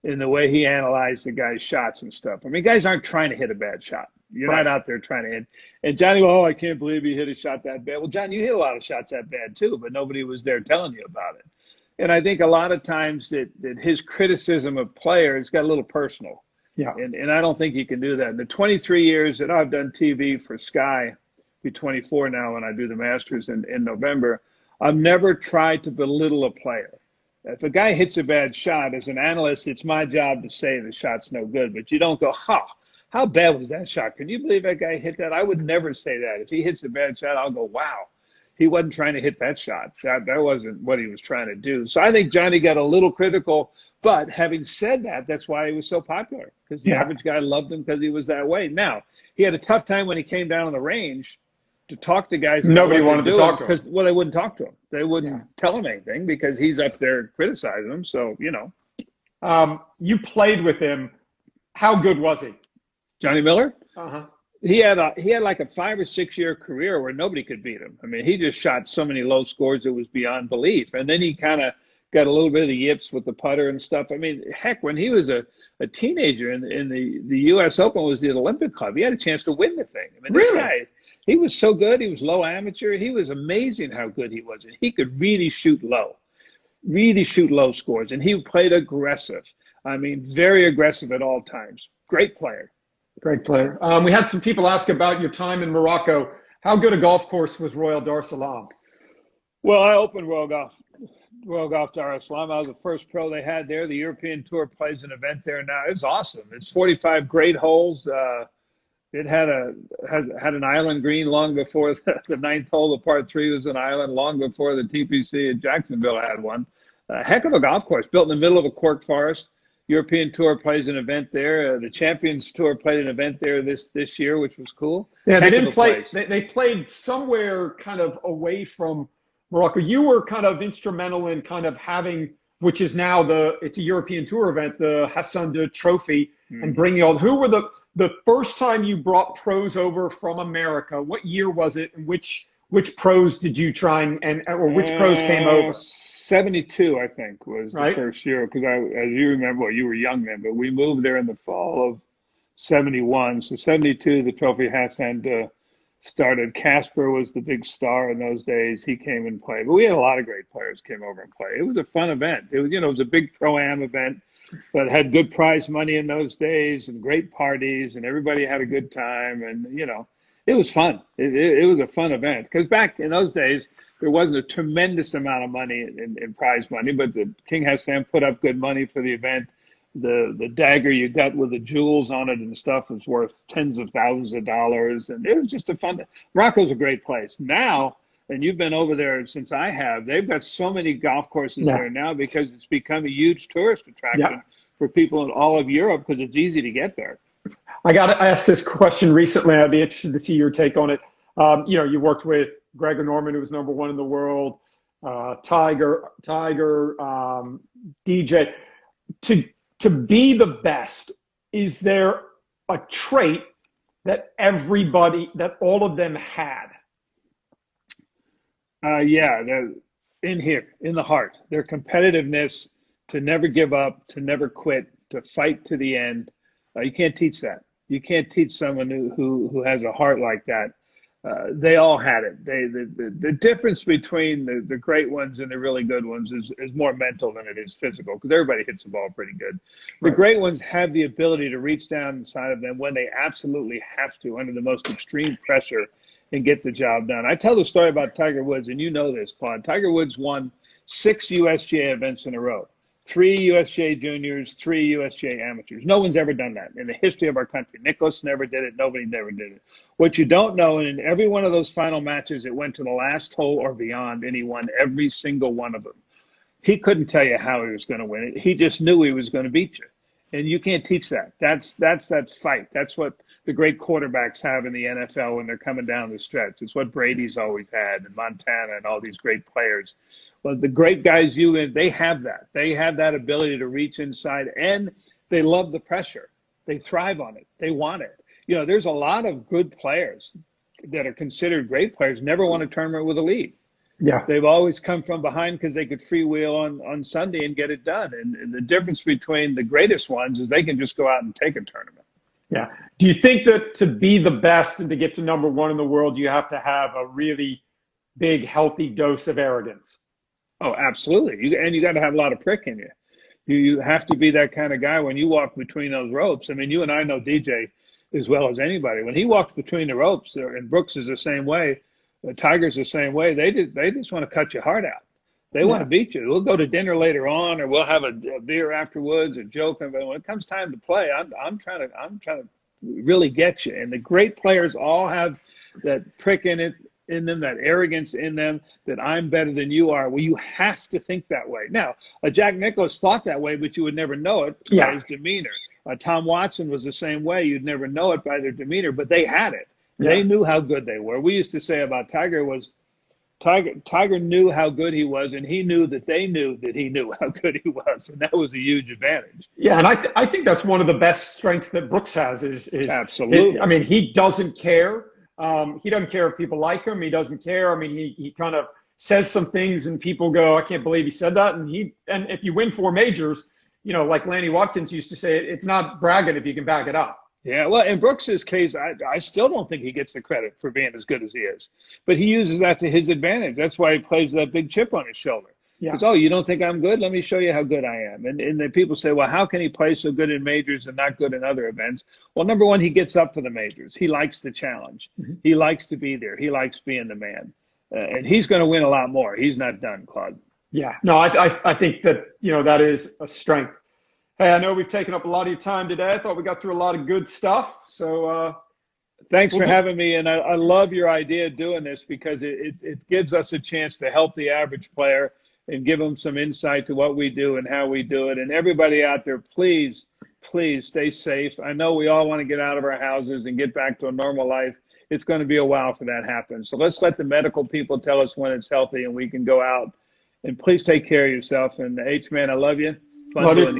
in the way he analyzed the guy's shots and stuff. I mean, guys aren't trying to hit a bad shot. You're not out there trying to hit. And Johnny, I can't believe he hit a shot that bad. Well, John, you hit a lot of shots that bad too, but nobody was there telling you about it. And I think a lot of times that his criticism of players got a little personal. Yeah. And I don't think you can do that. In the 23 years that I've done TV for Sky, be 24 now when I do the Masters in November, I've never tried to belittle a player. If a guy hits a bad shot, as an analyst, it's my job to say the shot's no good. But you don't go, how bad was that shot? Can you believe that guy hit that? I would never say that. If he hits a bad shot, I'll go, wow. He wasn't trying to hit that shot. That wasn't what he was trying to do. So I think Johnny got a little critical. But having said that, that's why he was so popular, because the average guy loved him because he was that way. Now, he had a tough time when he came down on the range to talk to guys. Nobody wanted to talk to him. Because, they wouldn't talk to him. They wouldn't tell him anything because he's up there criticizing them. So, You played with him. How good was he? Johnny Miller? Uh-huh. He had like a 5 or 6 year career where nobody could beat him. I mean, he just shot so many low scores it was beyond belief. And then he kind of got a little bit of the yips with the putter and stuff. I mean, heck, when he was a teenager in the U.S. Open was the Olympic Club, he had a chance to win the thing. I mean, this guy, he was so good. He was low amateur. He was amazing how good he was. And he could really shoot low. really shoot low scores. And he played aggressive. I mean, very aggressive at all times. Great player. Great player. We had some people ask about your time in Morocco. How good a golf course was Royal Dar es Salaam? Well, I opened Royal Golf Dar es Salaam. I was the first pro they had there. The European Tour plays an event there now. It's awesome. It's 45 great holes. It had an island green long before the ninth hole. The par 3 was an island long before the TPC in Jacksonville had one. A heck of a golf course built in the middle of a cork forest. European Tour plays an event there. The Champions Tour played an event there this year, which was cool. Yeah, they didn't play. They played somewhere kind of away from Morocco. You were kind of instrumental in kind of having, which is now it's a European Tour event, the Hassan II Trophy, and bringing all. Who were the first time you brought pros over from America? What year was it, and which pros did you try or which pros came over? 72, I think, was the first year, because as you remember, well, you were young then, but we moved there in the fall of 71. So 72, the Trophy Hassan started. Casper was the big star in those days. He came and played. But we had a lot of great players came over and played. It was a fun event. It was, it was a big pro-am event, but had good prize money in those days and great parties, and everybody had a good time. And, it was fun. It was a fun event, because back in those days, there wasn't a tremendous amount of money in prize money, but the King Hassan put up good money for the event. The dagger you got with the jewels on it and stuff was worth tens of thousands of dollars. And it was just a fun. Morocco's a great place. Now, and you've been over there since I have, they've got so many golf courses there now, because it's become a huge tourist attraction for people in all of Europe, because it's easy to get there. I got asked this question recently. I'd be interested to see your take on it. You worked with Gregor Norman, who was #1 in the world, Tiger, DJ. To be the best, is there a trait that all of them had? They're in here, in the heart. Their competitiveness, to never give up, to never quit, to fight to the end. You can't teach that. You can't teach someone who has a heart like that. They all had it. The difference between the great ones and the really good ones is more mental than it is physical, because everybody hits the ball pretty good. The great ones have the ability to reach down inside of them when they absolutely have to, under the most extreme pressure, and get the job done. I tell the story about Tiger Woods, and you know this, Claude. Tiger Woods won 6 USGA events in a row. 3 USGA juniors, 3 USGA amateurs. No one's ever done that in the history of our country. Nicklaus never did it. Nobody never did it. What you don't know, and in every one of those final matches, it went to the last hole or beyond, and he won every single one of them. He couldn't tell you how he was going to win it. He just knew he was going to beat you. And you can't teach that. That's that fight. That's what the great quarterbacks have in the NFL when they're coming down the stretch. It's what Brady's always had, and Montana, and all these great players. Well, the great guys, they have that. They have that ability to reach inside, and they love the pressure. They thrive on it. They want it. There's a lot of good players that are considered great players, never won a tournament with a lead. Yeah. They've always come from behind because they could freewheel on Sunday and get it done. And the difference between the greatest ones is they can just go out and take a tournament. Yeah. Do you think that to be the best and to get to #1 in the world, you have to have a really big, healthy dose of arrogance? Oh, absolutely. You got to have a lot of prick in you. You have to be that kind of guy when you walk between those ropes. I mean, you and I know DJ as well as anybody. When he walks between the ropes, and Brooks is the same way, Tiger's the same way, they just want to cut your heart out. They want to beat you. We'll go to dinner later on, or we'll have a beer afterwards, or joke. But when it comes time to play, I'm trying to really get you. And the great players all have that prick in them, that arrogance in them, that I'm better than you are. Well, you have to think that way. Now, Jack Nicklaus thought that way, but you would never know it by his demeanor. Tom Watson was the same way. You'd never know it by their demeanor, but they had it. Yeah. They knew how good they were. We used to say about Tiger was Tiger knew how good he was, and he knew that they knew that he knew how good he was, and that was a huge advantage. Yeah, and I think that's one of the best strengths that Brooks has is absolutely. I mean, he doesn't care. He doesn't care if people like him. He doesn't care. I mean, he kind of says some things, and people go, "I can't believe he said that." And if you win 4 majors, like Lanny Watkins used to say, it's not bragging if you can back it up. Yeah, well, in Brooks's case, I still don't think he gets the credit for being as good as he is. But he uses that to his advantage. That's why he plays that big chip on his shoulder. Yeah. Because, oh, you don't think I'm good? Let me show you how good I am. And then people say, well, how can he play so good in majors and not good in other events? Well, number one, he gets up for the majors. He likes the challenge. Mm-hmm. He likes to be there. He likes being the man. And he's going to win a lot more. He's not done, Claude. Yeah. No, I think that, that is a strength. Hey, I know we've taken up a lot of your time today. I thought we got through a lot of good stuff. So thanks for having me. And I love your idea of doing this because it gives us a chance to help the average player and give them some insight to what we do and how we do it. And everybody out there, please, please stay safe. I know we all want to get out of our houses and get back to a normal life. It's going to be a while for that happen. So let's let the medical people tell us when it's healthy and we can go out. And please take care of yourself. And H, man, I love you. Fun doing